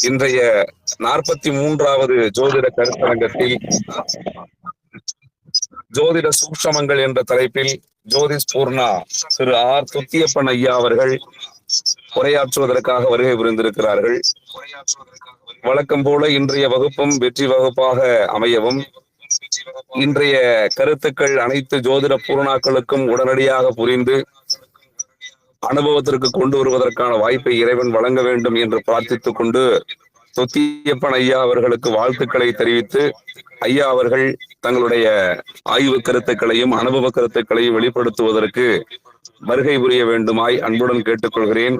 இன்றைய 43வது ஜோதிட கருத்தரங்கத்தில் ஜோதிட சூட்சமங்கள் என்ற தலைப்பில் ஜோதிஷ் பூர்ணா திரு ஆர் துத்தியப்பன் ஐயா அவர்கள் உரையாற்றுவதற்காக வருகை புரிந்திருக்கிறார்கள். வழக்கம் போல இன்றைய வகுப்பும் வெற்றி வகுப்பாக அமையவும், இன்றைய கருத்துக்கள் அனைத்து ஜோதிட பூர்ணாக்களுக்கும் உடனடியாக புரிந்து அனுபவத்திற்கு கொண்டு வருவதற்கான வாய்ப்பை இறைவன் வழங்க வேண்டும் என்று பிரார்த்தித்துக் கொண்டு தொத்தியப்பன் ஐயா அவர்களுக்கு வாழ்த்துக்களை தெரிவித்து, ஐயா அவர்கள் தங்களுடைய ஆய்வு கருத்துக்களையும் அனுபவ கருத்துக்களையும் வெளிப்படுத்துவதற்கு வருகை புரிய வேண்டுமாய் அன்புடன் கேட்டுக்கொள்கிறேன்.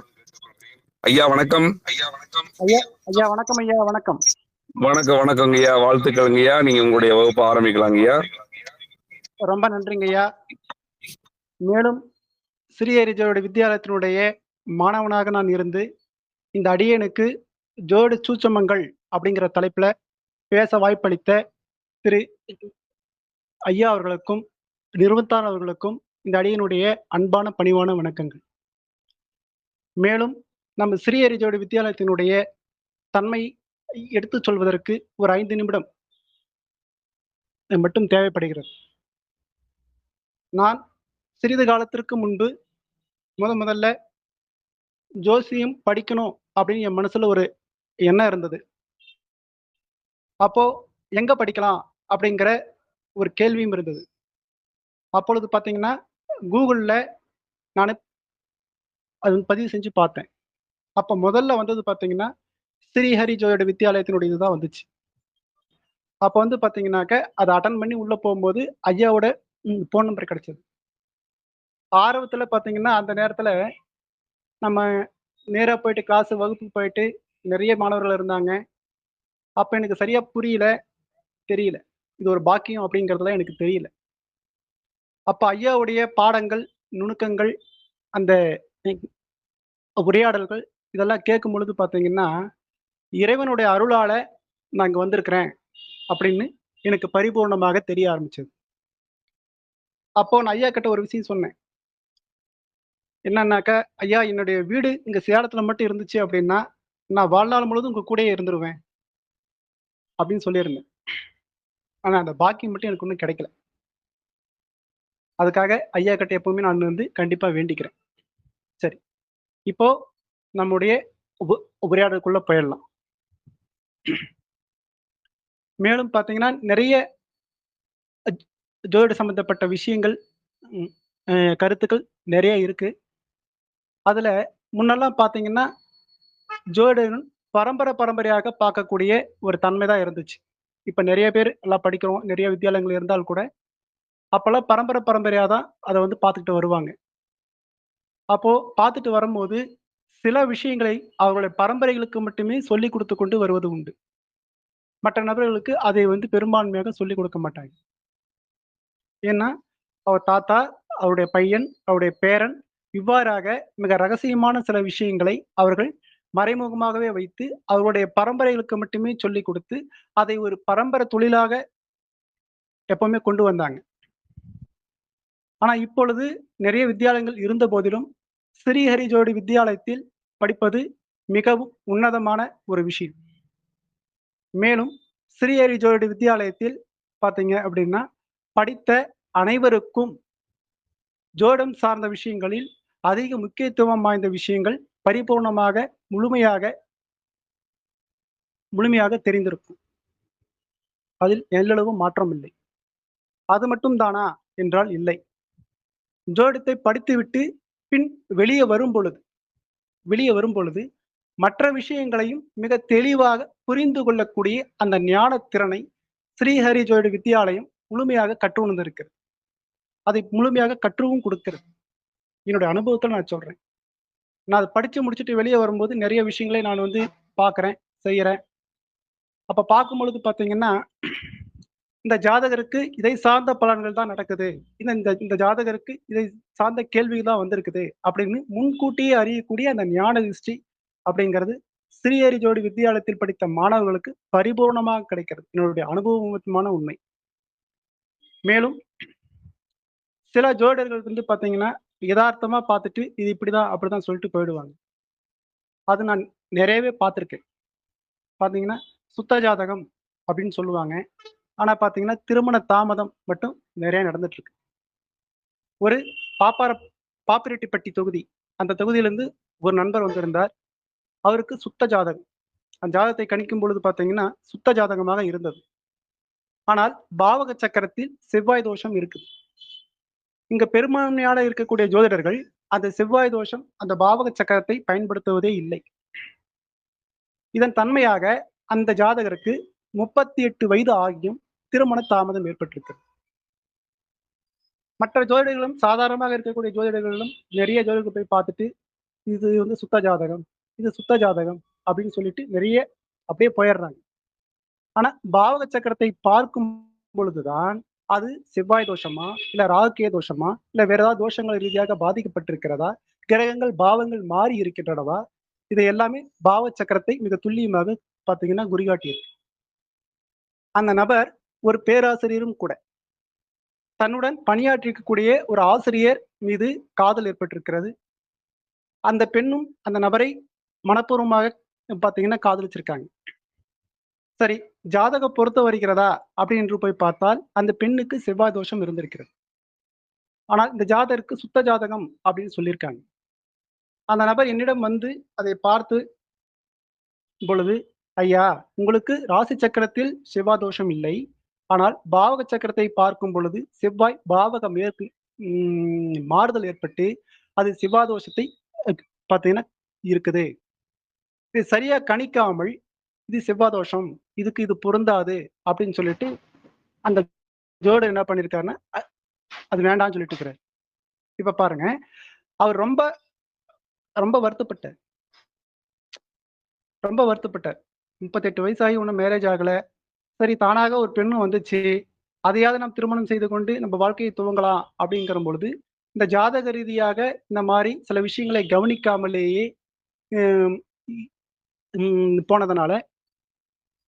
ஐயா வணக்கம். ஐயா வணக்கம். ஐயா வணக்கம். வணக்கம் ஐயா, வாழ்த்துக்கள் ஐயா. நீங்க உங்களுடைய வகுப்பு ஆரம்பிக்கலாங்க ஐயா. ரொம்ப நன்றிங்க ஐயா. மேலும் சிறிய ஜோதிட வித்தியாலயத்தினுடைய மாணவனாக நான் இருந்து இந்த அடியனுக்கு ஜோடி சூட்சமங்கள் அப்படிங்கிற தலைப்புல பேச வாய்ப்பளித்த திரு ஐயா அவர்களுக்கும் நிறுவனத்தார் அவர்களுக்கும் இந்த அடியனுடைய அன்பான பணிவான வணக்கங்கள். மேலும் நம்ம சிறிய ஜோதி வித்தியாலயத்தினுடைய தன்மை எடுத்து சொல்வதற்கு ஒரு 5 நிமிடம் மட்டும் தேவைப்படுகிறது. நான் சிறிது காலத்திற்கு முன்பு முதல்ல ஜோசியம் படிக்கணும் அப்படின்னு என் மனசுல ஒரு எண்ணம் இருந்தது. அப்போ எங்க படிக்கலாம் அப்படிங்கிற ஒரு கேள்வியும் இருந்தது. அப்பொழுது பார்த்தீங்கன்னா கூகுளில் நான் அது பதிவு செஞ்சு பார்த்தேன். அப்போ முதல்ல வந்தது பார்த்தீங்கன்னா ஸ்ரீஹரி ஜோதிட வித்தியாலயத்தினுடைய இதுதான் வந்துச்சு. அப்போ வந்து பார்த்தீங்கன்னாக்க அதை அட்டன் பண்ணி உள்ளே போகும்போது ஐயாவோட ஃபோன் நம்பர் கிடைச்சது. ஆரம்பத்தில் பார்த்தீங்கன்னா அந்த நேரத்தில் நம்ம நேராக போயிட்டு கிளாஸ் வகுப்புக்கு போயிட்டு நிறைய மாணவர்கள் இருந்தாங்க. அப்போ எனக்கு சரியாக தெரியல. இது ஒரு பாக்கியம் அப்படிங்கிறதுலாம் எனக்கு தெரியல. அப்போ ஐயாவுடைய பாடங்கள், நுணுக்கங்கள், அந்த உரையாடல்கள் இதெல்லாம் கேட்கும் பொழுது பார்த்தீங்கன்னா இறைவனுடைய அருளால் நான் இங்கே வந்திருக்கிறேன் அப்படின்னு எனக்கு பரிபூர்ணமாக தெரிய ஆரம்பிச்சது. அப்போ நான் ஐயா கிட்ட ஒரு விஷயம் சொன்னேன். என்னன்னாக்கா, ஐயா என்னுடைய வீடு இங்க சேலத்துல மட்டும் இருந்துச்சு அப்படின்னா நான் வாழ்நாள் முழுவதும் உங்க கூடயே இருந்துருவேன் அப்படின்னு சொல்லியிருந்தேன். ஆனா அந்த பாக்கியம் மட்டும் எனக்கு ஒன்றும் கிடைக்கல. அதுக்காக ஐயா கிட்ட எப்பவுமே நான் வந்து கண்டிப்பா வேண்டிக்கிறேன். சரி, இப்போ நம்முடைய உரையாடலுக்குள்ள போயிடலாம். மேலும் பார்த்தீங்கன்னா நிறைய ஜோதிட சம்பந்தப்பட்ட விஷயங்கள், கருத்துக்கள் நிறைய இருக்கு. அதுல முன்னெல்லாம் பார்த்தீங்கன்னா ஜோதிடம் பரம்பரையாக பார்க்கக்கூடிய ஒரு தன்மை தான் இருந்துச்சு. இப்ப நிறைய பேர் எல்லாம் படிக்கிறோம், நிறைய வித்தியாலயங்கள் இருந்தால் கூட அப்பெல்லாம் பரம்பரையா தான் அதை வந்து பார்த்துக்கிட்டு வருவாங்க. அப்போ பார்த்துட்டு வரும்போது சில விஷயங்களை அவர்களுடைய பரம்பரைகளுக்கு மட்டுமே சொல்லி கொடுத்து கொண்டு வருவது உண்டு. மற்ற நபர்களுக்கு அதை வந்து பெரும்பான்மையாக சொல்லிக் கொடுக்க மாட்டாங்க. ஏன்னா அவர் தாத்தா, அவருடைய பையன், அவருடைய பேரன் இவ்வாறாக மிக ரகசியமான சில விஷயங்களை அவர்கள் மறைமுகமாகவே வைத்து அவருடைய பரம்பரைகளுக்கு மட்டுமே சொல்லிக் கொடுத்து அதை ஒரு பரம்பரை தொழிலாக எப்பவுமே கொண்டு வந்தாங்க. ஆனா இப்பொழுது நிறைய வித்தியாலயங்கள் இருந்த போதிலும் ஸ்ரீஹரி ஜோதி வித்தியாலயத்தில் படிப்பது மிகவும் உன்னதமான ஒரு விஷயம். மேலும் ஸ்ரீஹரி ஜோதி வித்தியாலயத்தில் பார்த்தீங்க அப்படின்னா படித்த அனைவருக்கும் ஜோடம் சார்ந்த விஷயங்களில் அதிக முக்கியத்துவம் வாய்ந்த விஷயங்கள் பரிபூர்ணமாக முழுமையாக தெரிந்திருக்கும். அதில் எல்லளவும் மாற்றம் இல்லை. அது மட்டும் தானா என்றால் இல்லை. ஜோடத்தை படித்துவிட்டு பின் வெளியே வரும் பொழுது மற்ற விஷயங்களையும் மிக தெளிவாக புரிந்து கொள்ளக்கூடிய அந்த ஞான திறனை ஸ்ரீஹரி ஜோதி வித்தியாலயம் முழுமையாக கற்றுணர்ந்திருக்கிறது. அதை முழுமையாக கற்றுவும் கொடுக்கிறது. என்னுடைய அனுபவத்தில் நான் சொல்றேன். நான் அதை படிச்சு முடிச்சுட்டு வெளியே வரும்போது நிறைய விஷயங்களை நான் வந்து பார்க்குறேன், செய்யறேன். அப்ப பார்க்கும் பொழுது பார்த்தீங்கன்னா இந்த ஜாதகருக்கு இதை சார்ந்த பலன்கள் தான் நடக்குது, இந்த ஜாதகருக்கு இதை சார்ந்த கேள்விகள் தான் வந்திருக்குது அப்படின்னு முன்கூட்டியே அறியக்கூடிய அந்த ஞான திருஷ்டி அப்படிங்கிறது ஸ்ரீஹரி ஜோதி வித்தியாலயத்தில் படித்த மாணவர்களுக்கு பரிபூர்ணமாக கிடைக்கிறது. என்னுடைய அனுபவமான உண்மை. மேலும் சில ஜோதிடர்கள் வந்து பார்த்தீங்கன்னா யதார்த்தமா பார்த்துட்டு இது இப்படிதான் அப்படிதான் சொல்லிட்டு போயிடுவாங்க. அது நான் நிறையவே பார்த்துருக்கேன். பார்த்தீங்கன்னா, சுத்த ஜாதகம் அப்படின்னு சொல்லுவாங்க. ஆனா பார்த்தீங்கன்னா, திருமண தாமதம் மட்டும் நெறைய நடந்துட்டு இருக்கு. ஒரு பாப்பார பாப்பிரெட்டிப்பட்டி தொகுதி. அந்த தொகுதியிலிருந்து ஒரு நண்பர் வந்திருந்தார். அவருக்கு சுத்த ஜாதகம். அந்த ஜாதகத்தை கணிக்கும் பொழுது பார்த்தீங்கன்னா, சுத்த ஜாதகமாக இருந்தது. ஆனால் பாவக சக்கரத்தில் செவ்வாய் தோஷம் இருக்குது. இங்க பெரும்பான்மையான இருக்கக்கூடிய ஜோதிடர்கள், அந்த செவ்வாய் தோஷம், அந்த பாவக சக்கரத்தை பயன்படுத்துவதே இல்லை. இதன் தன்மையாக அந்த ஜாதகருக்கு 38 வயது ஆகியும் திருமண தாமதம் ஏற்பட்டிருக்கிறது. மற்ற ஜோதிடர்களும் சாதாரணமாக இருக்கக்கூடிய ஜோதிடர்களும் நிறைய ஜோதிடர்கள் போய் பார்த்துட்டு, இது வந்து சுத்த ஜாதகம், இது சுத்த ஜாதகம் அப்படின்னு சொல்லிட்டு நிறைய அப்படியே போயிடுறாங்க. ஆனா பாவக சக்கரத்தை பார்க்கும் பொழுதுதான் அது செவ்வாய் தோஷமா, இல்ல ராகுகேது தோஷமா, இல்ல வேற ஏதாவது தோஷங்கள் ரீதியாக பாதிக்கப்பட்டிருக்கிறதா, கிரகங்கள் பாவங்கள் மாறி இருக்கின்றனவா, இதை எல்லாமே பாவ சக்கரத்தை மிக துல்லியமாக பார்த்தீங்கன்னா குறிகாட்டியிருக்கு. அந்த நபர் ஒரு பேராசிரியரும் கூட. தன்னுடன் பணியாற்றியிருக்கக்கூடிய ஒரு ஆசிரியர் மீது காதல் ஏற்பட்டிருக்கிறது. அந்த பெண்ணும் அந்த நபரை மனப்பூர்வமாக பார்த்தீங்கன்னா காதலிச்சிருக்காங்க. சரி, ஜாதகம் பொருத்த வருகிறதா அப்படின்னு போய் பார்த்தால், அந்த பெண்ணுக்கு செவ்வாய் தோஷம் இருந்திருக்கிறது. ஆனால் இந்த ஜாதகருக்கு சுத்த ஜாதகம் அப்படின்னு சொல்லியிருக்காங்க. அந்த நபர் என்னிடம் வந்து அதை பார்த்து பொழுது, ஐயா, உங்களுக்கு ராசி சக்கரத்தில் செவ்வாய் தோஷம் இல்லை. ஆனால் பாவக சக்கரத்தை பார்க்கும் பொழுது செவ்வாய் பாவக மேற்கு மாறுதல் ஏற்பட்டு அது செவ்வாய் தோஷத்தை பார்த்தீங்கன்னா இருக்குது. இது சரியா கணிக்காமல் இது செவ்வாய் தோஷம், இதுக்கு இது பொருந்தாது அப்படின்னு சொல்லிட்டு அந்த ஜோடர் என்ன பண்ணியிருக்காருன்னா, அது வேண்டாம்னு சொல்லிட்டு இருக்கிறார். இப்ப பாருங்க, அவர் ரொம்ப ரொம்ப வருத்தப்பட்டார். ரொம்ப வருத்தப்பட்டார். 38 வயசாகி இன்னும் மேரேஜ் ஆகல. சரி, தானாக ஒரு பெண்ணு வந்துச்சு. அதையாவது நாம் திருமணம் செய்து கொண்டு நம்ம வாழ்க்கையை துவங்கலாம் அப்படிங்கிற பொழுது, இந்த ஜாதக ரீதியாக இந்த மாரி சில விஷயங்களை கவனிக்காமலேயே ம் போனதுனால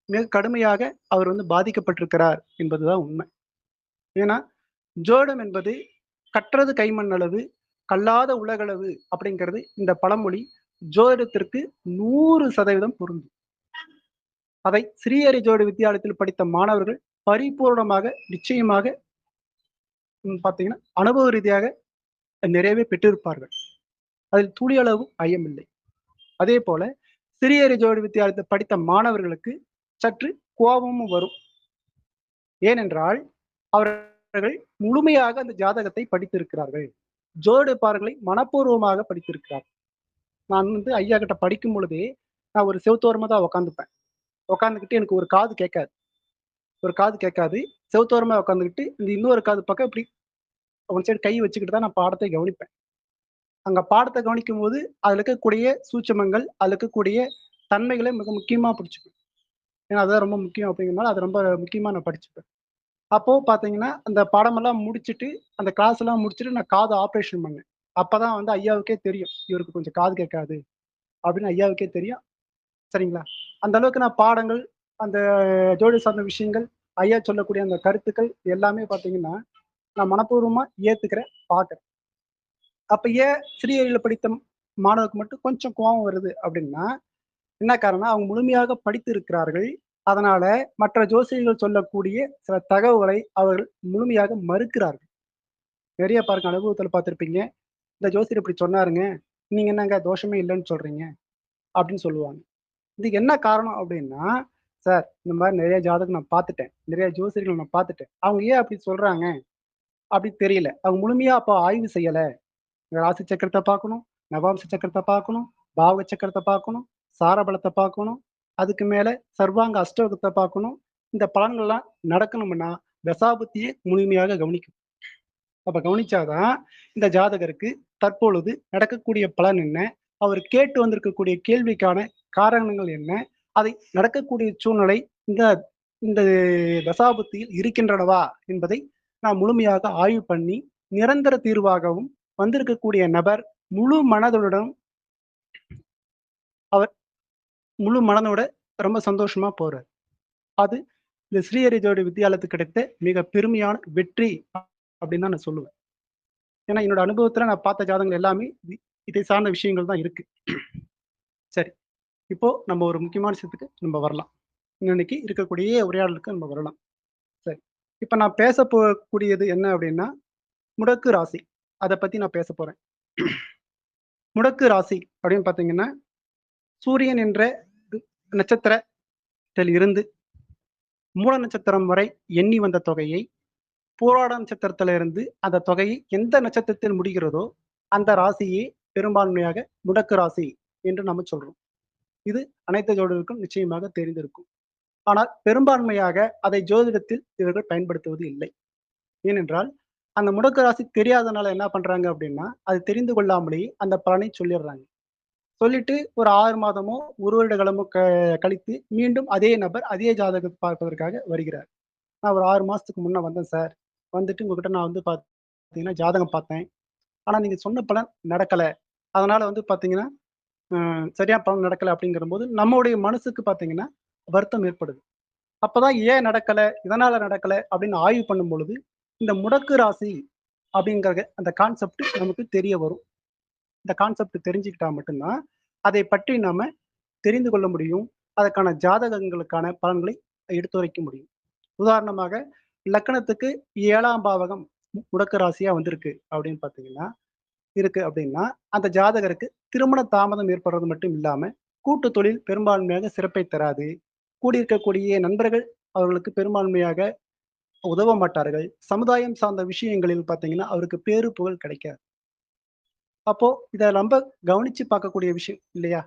மிக கடுமையாக அவர் வந்து பாதிக்கப்பட்டிருக்கிறார் என்பதுதான் உண்மை. ஏன்னா, ஜோடம் என்பது கற்றது கைமண் அளவு, கல்லாத உலகளவு அப்படிங்கிறது இந்த பழமொழி ஜோதிடத்திற்கு 100% பொருந்தும். அதை ஸ்ரீஹரி ஜோதி வித்தியாலயத்தில் படித்த மாணவர்கள் பரிபூர்ணமாக நிச்சயமாக பார்த்தீங்கன்னா, அனுபவ ரீதியாக நிறையவே பெற்றிருப்பார்கள். அதில் துளியளவும் ஐயமில்லை. அதே போல ஸ்ரீஹரி ஜோதி வித்தியாலயத்தில் படித்த மாணவர்களுக்கு சற்று கோபமும் வரும். ஏனென்றால் அவர்கள் முழுமையாக அந்த ஜாதகத்தை படித்திருக்கிறார்கள். ஜோதிட பாடல்களை மனப்பூர்வமாக படித்திருக்கிறார்கள். நான் வந்து ஐயா கிட்ட படிக்கும் பொழுதே, நான் ஒரு செவுத்தோரமா தான் உட்காந்துப்பேன். உட்காந்துக்கிட்டு எனக்கு ஒரு காது கேட்காது. ஒரு காது கேட்காது. செவுத்தோரமா உட்காந்துக்கிட்டு, இந்த இன்னொரு காது பக்கம் இப்டி ஒன் சைடு கை வச்சுக்கிட்டு தான் நான் பாடத்தை கவனிப்பேன். அங்க பாடத்த கவனிக்கும்போது, அதுல இருக்கக்கூடிய சூட்சுமங்கள், அதுல இருக்கக்கூடிய தன்மைகள மிக முக்கியமா புடிச்சுப்பேன். ஏன்னா, அதுதான் ரொம்ப முக்கியம் அப்படிங்கிறனால, அது ரொம்ப முக்கியமா நான் படிச்சுப்பேன். அப்போ பார்த்தீங்கன்னா, அந்த பாடமெல்லாம் முடிச்சுட்டு, அந்த கிளாஸ் எல்லாம் முடிச்சுட்டு நான் காது ஆப்பரேஷன் பண்ணேன். அப்பதான் வந்து ஐயாவுக்கே தெரியும். இவருக்கு கொஞ்சம் காது கேட்காது அப்படின்னு ஐயாவுக்கே தெரியும். சரிங்களா? அந்த அளவுக்கு நான் பாடங்கள், அந்த ஜோடி சார்ந்த விஷயங்கள், ஐயா சொல்லக்கூடிய அந்த கருத்துக்கள் எல்லாமே பார்த்தீங்கன்னா, நான் மனப்பூர்வமா ஏத்துக்கிறேன், பார்க்கிறேன். அப்ப ஏன் சிறியரில படித்த மாணவருக்கு மட்டும் கொஞ்சம் கோவம் வருது அப்படின்னா, என்ன காரணம்னா, அவங்க முழுமையாக படித்து இருக்கிறார்கள். அதனால மற்ற ஜோசியர்கள் சொல்லக்கூடிய சில தகவல்களை அவர்கள் முழுமையாக மறுக்கிறார்கள். நிறைய பாருங்க அனுபவத்துல பார்த்திருப்பீங்க. இந்த ஜோசியர் இப்படி சொன்னாருங்க. நீங்க என்னங்க தோஷமே இல்லன்னு சொல்றீங்க? அப்படின்னு சொல்லுவாங்க. இதுக்கு என்ன காரணம் அப்படின்னா, சார் இந்த மாரி நிறைய ஜாதகம் நான் பார்த்துட்டேன். நிறைய ஜோசியர்கள் நான் பார்த்துட்டேன். அவங்க ஏன் அப்படி சொல்றாங்க? அப்படி தெரியல. அவங்க முழுமையா அப்ப ஆய்வு செய்யல. ராசி சக்கரத்த பார்க்கணும், நவாம்ச சக்கரத்த பார்க்கணும், பாவக சக்கரத்த பார்க்கணும், சாரபலத்த பார்க்கணும். அதுக்கு மேல சர்வாங்க அஷ்டகத்த பார்க்கணும். இந்த பலன்கள்லாம் நடக்கணும்னா, தசாபுத்திய முழுமையாக கவனிக்கணும். அப்ப கவனிச்சாதான் இந்த ஜாதகருக்கு தற்பொழுது நடக்கக்கூடிய பலன் என்ன? அவர் கேட்டு வந்திருக்கக்கூடிய கேள்விக்கான காரணங்கள் என்ன? அதை நடக்கக்கூடிய சூழ்நிலை இந்த இந்த தசாபுத்தியில் இருக்கின்றனவா என்பதை நான் முழுமையாக ஆய்வு பண்ணி, நிரந்தர தீர்வாகவும் வந்திருக்கக்கூடிய நபர் முழு மனதுடன் அவர் முழு மனதோட ரொம்ப சந்தோஷமா போறார். அது இந்த ஸ்ரீஹரி ஜோதி வித்தியாலயத்துக்கு கிடைத்த மிக பெருமையான வெற்றி அப்படின்னு தான் நான் சொல்லுவேன். ஏன்னா என்னோட அனுபவத்துல நான் பார்த்த ஜாதகங்கள் எல்லாமே இதை சார்ந்த விஷயங்கள் தான் இருக்கு. சரி. இப்போ நம்ம ஒரு முக்கியமான விஷயத்துக்கு நம்ம வரலாம். இன்னைக்கு இருக்கக்கூடிய உரையாடலுக்கு நம்ம வரலாம். சரி. இப்ப நான் பேச போகக்கூடியது என்ன அப்படின்னா, முடக்கு ராசி. அத பத்தி நான் பேசப் போறேன். முடக்கு ராசி அப்படின்னு பார்த்தீங்கன்னா, சூரியன் என்ற நட்சத்திரத்தில் இருந்து மூல நட்சத்திரம் வரை எண்ணி வந்த தொகையை, பூராட நட்சத்திரத்தில இருந்து அந்த தொகையை எந்த நட்சத்திரத்தில் முடிகிறதோ, அந்த ராசியே பெரும்பான்மையாக முடக்கு ராசி என்று நம்ம சொல்றோம். இது அனைத்து ஜோதிடருக்கும் நிச்சயமாக தெரிந்திருக்கும். ஆனால் பெரும்பான்மையாக அதை ஜோதிடத்தில் இவர்கள் பயன்படுத்துவது இல்லை. ஏனென்றால், அந்த முடக்கு ராசி தெரியாதனால என்ன பண்றாங்க அப்படின்னா, அது தெரிந்து கொள்ளாமலேயே அந்த பலனை சொல்லிடுறாங்க. சொல்லிட்டு ஒரு 6 மாதமோ, 1 வருட காலமோ கழித்து மீண்டும் அதே நபர் அதே ஜாதகத்த பார்ப்பதற்காக வருகிறார். நான் ஒரு 6 மாசத்துக்கு முன்ன வந்தேன் சார். வந்துட்டு உங்ககிட்ட நான் வந்து பார்த்தீங்கன்னா, ஜாதகம் பார்த்தேன். ஆனா நீங்க சொன்ன பலன் நடக்கல. அதனால வந்து பார்த்தீங்கன்னா, சரியா பலன் நடக்கல அப்படிங்கிறபோது, நம்முடைய மனசுக்கு பார்த்தீங்கன்னா, வருத்தம் ஏற்படுது. அப்பதான் ஏன் நடக்கல? எதனால நடக்கல? அப்படின்னு ஆய்வு பண்ணும் பொழுது, இந்த முடக்கு ராசி அப்படிங்கிற அந்த கான்செப்ட் நமக்கு தெரிய வரும். இந்த கான்செப்ட் தெரிஞ்சுக்கிட்டா மட்டும் தான், அதை பற்றி நாம தெரிந்து கொள்ள முடியும். அதற்கான ஜாதகங்களுக்கான பலன்களை எடுத்துரைக்க முடியும். உதாரணமாக, லக்னத்துக்கு 7ஆம் பாவகம் முடக்கு ராசியா வந்திருக்கு அப்படின்னு பார்த்தீங்கன்னா இருக்கு அப்படின்னா, அந்த ஜாதகருக்கு திருமண தாமதம் ஏற்படுறது மட்டும் இல்லாம, கூட்டு தொழில் பெரும்பான்மையாக சிறப்பை தராது. கூடியிருக்கக்கூடிய நண்பர்கள் அவர்களுக்கு பெரும்பான்மையாக உதவ மாட்டார்கள். சமுதாயம் சார்ந்த விஷயங்களில் பார்த்தீங்கன்னா, அவருக்கு பேரு, புகழ் கிடைக்காது. அப்போ இத நம்ப கவனிச்சு பார்க்கக்கூடிய விஷயம் இல்லையா?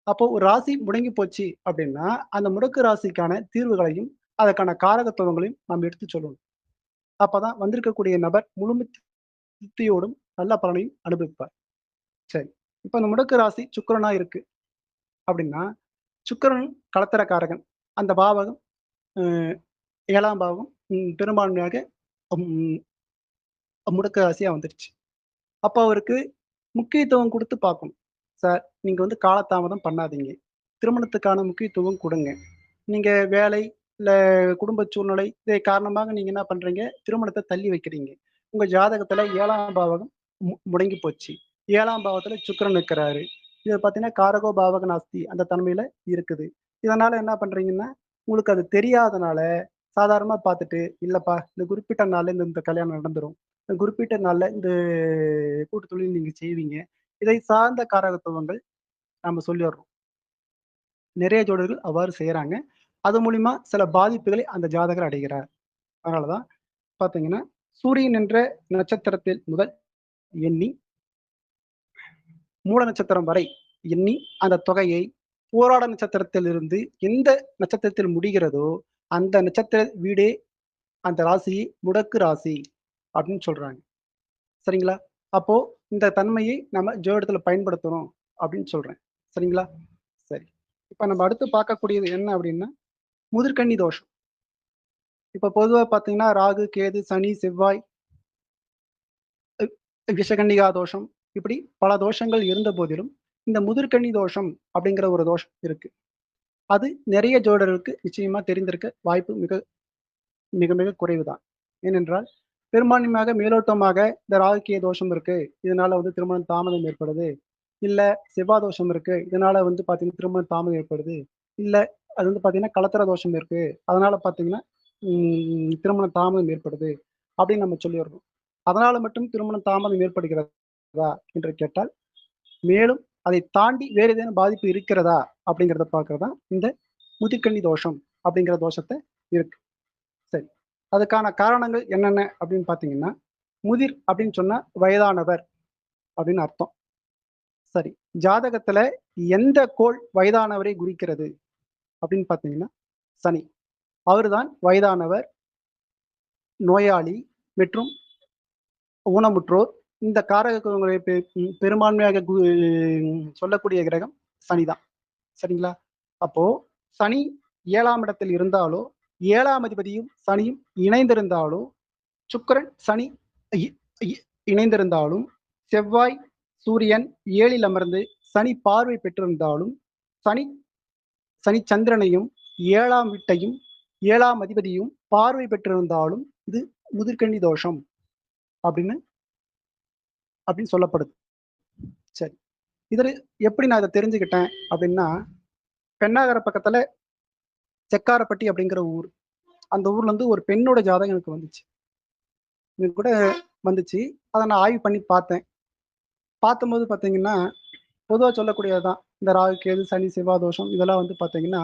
அப்போ ஒரு ராசி முடங்கி போச்சு அப்படின்னா, அந்த முடக்கு ராசிக்கான தீர்வுகளையும், அதற்கான காரகத்துவங்களையும் நாம் எடுத்து சொல்லணும். அப்பதான் வந்திருக்கக்கூடிய நபர் திருப்தியோடும் நல்ல பலனையும் அனுபவிப்பார். சரி. இப்ப அந்த முடக்கு ராசி சுக்கிரனா இருக்கு அப்படின்னா, சுக்கிரன் களத்திரக்காரகன். அந்த பாவகம் அ 7ஆம் பாவகம் பெரும்பான்மையாக ம் முடக்கு ராசியா வந்துருச்சு. அப்ப அவருக்கு முக்கியத்துவம் குடுத்து பார்க்கணும். சார், நீங்க வந்து காலதாமதம் பண்ணாதீங்க. திருமணத்துக்கான முக்கியத்துவம் குடுங்க. நீங்க வேலை, இல்ல குடும்ப சூழ்நிலை இதை காரணமாக நீங்க என்ன பண்றீங்க? திருமணத்த தள்ளி வைக்கிறீங்க. உங்க ஜாதகத்துல 7ஆம் பாவகம் முடங்கி போச்சு. 7ஆம் பாவத்துல சுக்கிரன் இருக்கிறாரு. இது பார்த்தீங்கன்னா, காரகோ பாவக நாஸ்தி அந்த தன்மையில இருக்குது. இதனால என்ன பண்றீங்கன்னா, உங்களுக்கு அது தெரியாதனால சாதாரணமா பார்த்துட்டு, இல்லப்பா இந்த குறிப்பிட்ட நாள்ல இந்த இந்த கல்யாணம் நடந்துரும். இந்த குறிப்பிட்ட நாள்ல இந்த கூட்டு தொழில் நீங்க செய்வீங்க. இதை சார்ந்த காரகத்துவங்கள் நாம சொல்லிர்றோம். நிறைய ஜோடர்கள் அவ்வாறு செய்றாங்க. அது மூலியமா சில பாதிப்புகளை அந்த ஜாதகர் அடைகிறார். அதனால தான் பார்த்தீங்கன்னா, சூரியன் என்ற நட்சத்திரத்தில் முதல் எண்ணி, மூல நட்சத்திரம் வரை எண்ணி, அந்த தொகையை போராட நட்சத்திரத்திலிருந்து எந்த நட்சத்திரத்தில் முடிகிறதோ, அந்த நட்சத்திர வீடே அந்த ராசியை முடக்கு ராசி அப்படின்னு சொல்றாங்க. சரிங்களா? அப்போ இந்த தன்மையை நம்ம ஜோதிடத்துல பயன்படுத்தணும் அப்படின்னு சொல்றேன். சரிங்களா? சரி. இப்ப நம்ம அடுத்து பார்க்கக்கூடியது என்ன அப்படின்னா, முதிர்க்கன்னி தோஷம். இப்ப பொதுவா பார்த்தீங்கன்னா, ராகு, கேது, சனி, செவ்வாய், விஷகன்னிகா தோஷம், இப்படி பல தோஷங்கள் இருந்த போதிலும், இந்த முதிர்க்கன்னி தோஷம் அப்படிங்கிற ஒரு தோஷம் இருக்கு. அது நிறைய ஜோதிடருக்கு நிச்சயமா தெரிந்திருக்க வாய்ப்பு மிக மிக மிக குறைவுதான். ஏனென்றால், பெரும்பான்மையாக மேலோட்டமாக இந்த ராகு, கேது தோஷம் இருக்கு. இதனால வந்து திருமணம் தாமதம் ஏற்படுது. இல்ல செவ்வாய் தோஷம் இருக்கு. இதனால வந்து பார்த்தீங்கன்னா, திருமணம் தாமதம் ஏற்படுது. இல்ல அது வந்து பார்த்தீங்கன்னா, கலத்திர தோஷம் இருக்கு. அதனால பார்த்தீங்கன்னா, திருமணம் தாமதம் ஏற்படுது. அப்படின்னு நம்ம சொல்லிர்றோம். அதனால மட்டும் திருமணம் தாமதம் ஏற்படுகிறதா என்று கேட்டால், மேலும் அதை தாண்டி வேறு ஏதேனும் பாதிப்பு இருக்கிறதா அப்படிங்கிறத பார்க்கிறது தான் இந்த முதிர்க்கன்னி தோஷம் அப்படிங்கிற தோஷத்த இருக்கு. சரி. அதுக்கான காரணங்கள் என்னென்ன அப்படின்னு பார்த்தீங்கன்னா, முதிர் அப்படின்னு சொன்னா வயதானவர் அப்படின்னு அர்த்தம். சரி. ஜாதகத்துல எந்த கோள் வயதானவரை குறிக்கிறது அப்படின்னு பார்த்தீங்கன்னா, சனி. அவர்தான் வயதானவர், நோயாளி மற்றும் ஊனமுற்றோர். இந்த காரகத்துவங்களை பெரும்பான்மையாக சொல்லக்கூடிய கிரகம் சனிதான். சரிங்களா? அப்போ சனி 7ஆம் இடத்தில் இருந்தாலோ, 7ஆம் அதிபதியும் சனியும் இணைந்திருந்தாலோ, சுக்கிரன், சனி இ இ இணைந்திருந்தாலும், செவ்வாய், சூரியன் 7ல் அமர்ந்து சனி பார்வை பெற்றிருந்தாலும், சனி சனி சந்திரனையும் 7ஆம் வீட்டையும் 7ஆம் அதிபதியும் பார்வை பெற்றிருந்தாலும், இது முதிர்க்கன்னி தோஷம் அப்படின்னு அப்படின்னு சொல்லப்படுது. சரி. இதுல எப்படி நான் இத தெரிஞ்சுக்கிட்டேன் அப்படின்னா, பெண்ணாகர பக்கத்துல செக்காரப்பட்டி அப்படிங்கிற ஊர். அந்த ஊர்ல இருந்து ஒரு பெண்ணோட ஜாதகம் எனக்கு வந்துச்சு. எனக்கு கூட வந்துச்சு. அத நான் ஆய்வு பண்ணி பார்த்தேன். பார்த்தம்போது பார்த்தீங்கன்னா, பொதுவா சொல்லக்கூடியது தான். இந்த ராகு, கேது, சனி, செவ்வாய் தோஷம் இதெல்லாம் வந்து பார்த்தீங்கன்னா,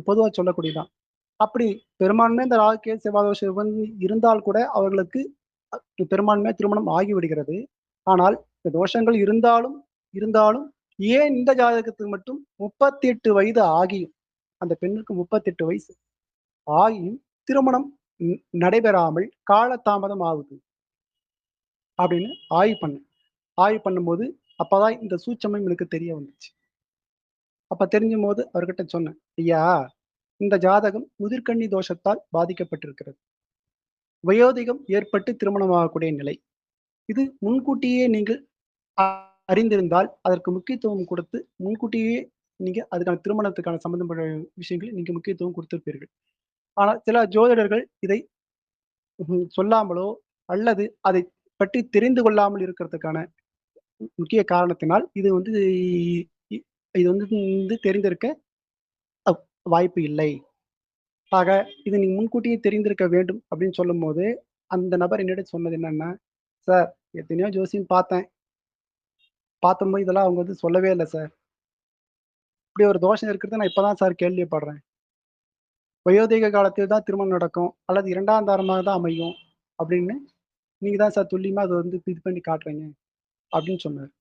பொதுவா சொல்லக்கூடியது தான். அப்படி பெரும்பான்மையா இந்த ராகு, கேது, செவ்வாய் தோஷம் வந்து இருந்தால் கூட அவர்களுக்கு பெரும்பான்மையா திருமணம் ஆகிவிடுகிறது. ஆனால் இந்த தோஷங்கள் இருந்தாலும் இருந்தாலும் ஏன் இந்த ஜாதகத்துக்கு மட்டும் 38 வயது ஆகியும், அந்த பெண்ணுக்கு 38 வயசு ஆகியும் திருமணம் நடைபெறாமல் காலதாமதம் ஆகுது அப்படின்னு ஆய்வு பண்ணேன். ஆய்வு பண்ணும்போது அப்பதான் இந்த சூட்சமம் எனக்கு தெரிய வந்துச்சு. அப்ப தெரிஞ்சும்போது அவர்கிட்ட சொன்னேன். ஐயா, இந்த ஜாதகம் முதிர்கன்னி தோஷத்தால் பாதிக்கப்பட்டிருக்கிறது. வயோதிகம் ஏற்பட்டு திருமணமாகக்கூடிய நிலை. இது முன்கூட்டியே நீங்கள் அறிந்திருந்தால் அதற்கு முக்கியத்துவம் கொடுத்து முன்கூட்டியே நீங்க அதுக்கான திருமணத்துக்கான சம்பந்தப்பட்ட விஷயங்களை நீங்க முக்கியத்துவம் கொடுத்திருப்பீர்கள். ஆனால் சில ஜோதிடர்கள் இதை சொல்லாமலோ அல்லது அதை பற்றி தெரிந்து கொள்ளாமல் இருக்கிறதுக்கான முக்கிய காரணத்தினால் இது வந்து இது வந்து தெரிந்திருக்க வாய்ப்பு இல்லை. ஆக இது நீங்க முன்கூட்டியே தெரிந்திருக்க வேண்டும் அப்படின்னு சொல்லும்போது, அந்த நபர் என்னிடம் சொன்னது என்னன்னா, சார் எத்தனையோ ஜோசியம் பார்த்தேன். பார்த்தம்போது இதெல்லாம் அவங்க வந்து சொல்லவே இல்ல சார். இப்படி ஒரு தோஷம் இருக்கிறத நான் இப்பதான் சார் கேள்விப்படுறேன். வயோதிக காலத்தில் தான் திருமணம் நடக்கும். அல்லது 2ஆம் தாரமாக தான் அமையும். அப்படின்னு நீங்க தான் சார் துல்லியமா அத வந்து இது பண்ணி காட்டுறீங்க. அப்படின்னு சொன்னாரு.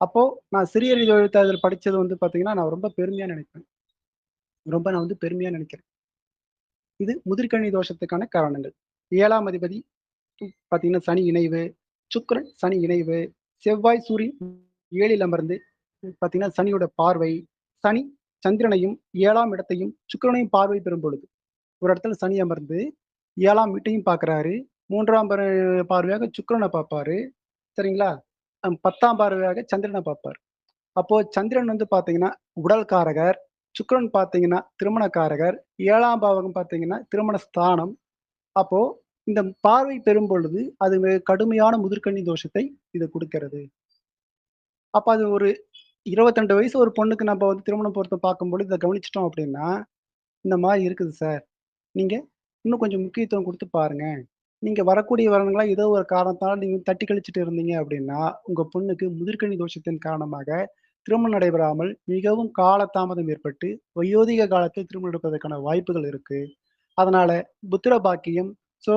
அப்போ நான் சிறியர் எழுத்தாளர் படிச்சது வந்து பார்த்தீங்கன்னா, நான் ரொம்ப பெருமையா நினைப்பேன். நான் வந்து பெருமையா நினைக்கிறேன். இது முதிர்கன்னி தோஷத்துக்கான காரணங்கள். 7ஆம் அதிபதி பார்த்தீங்கன்னா, சனி இணைவு, சுக்கிரன், சனி இணைவு, செவ்வாய், சூரியன் 7ல் அமர்ந்து பார்த்தீங்கன்னா, சனியோட பார்வை, சனி சந்திரனையும் 7ஆம் இடத்தையும் சுக்கிரனையும் பார்வை பெறும் பொழுது, ஒரு இடத்துல சனி அமர்ந்து 7ஆம் வீட்டையும் பார்க்குறாரு. 3ஆம் பார்வையாக சுக்கிரன பார்ப்பாரு. சரிங்களா? 10ஆம் பார்வையாக சந்திரன பார்ப்பார். அப்போ சந்திரன் வந்து பார்த்தீங்கன்னா, உடல் காரகர். சுக்கிரன் பார்த்தீங்கன்னா, திருமணக்காரகர். 7ஆம் பாவகம் பார்த்தீங்கன்னா, திருமண ஸ்தானம். அப்போ இந்த பார்வை பெறும் பொழுது, அது கடுமையான முதிர்கன்னி தோஷத்தை இது குடுக்கிறது. அப்ப அது ஒரு 22 வயசு ஒரு பொண்ணுக்கு நம்ம வந்து திருமண பொருத்தம் பார்க்கும்பொழுது, இத கவனிச்சுட்டோம் அப்படின்னா, இந்த மாரி இருக்குது சார். நீங்க இன்னும் கொஞ்சம் முக்கியத்துவம் குடுத்து பாருங்க. நீங்க வரக்கூடிய வரன்களா ஏதோ ஒரு காரணத்தால நீங்க தட்டி கழிச்சுட்டு இருந்தீங்க அப்படின்னா, உங்க பொண்ணுக்கு முதிர்கன்னி தோஷத்தின் காரணமாக திருமணம் நடைபெறாமல் மிகவும் காலதாமதம் ஏற்பட்டு, வயோதிக காலத்தில் திருமணம் நடப்பதற்கான வாய்ப்புகள் இருக்கு. அதனால புத்திர பாக்கியம், சோ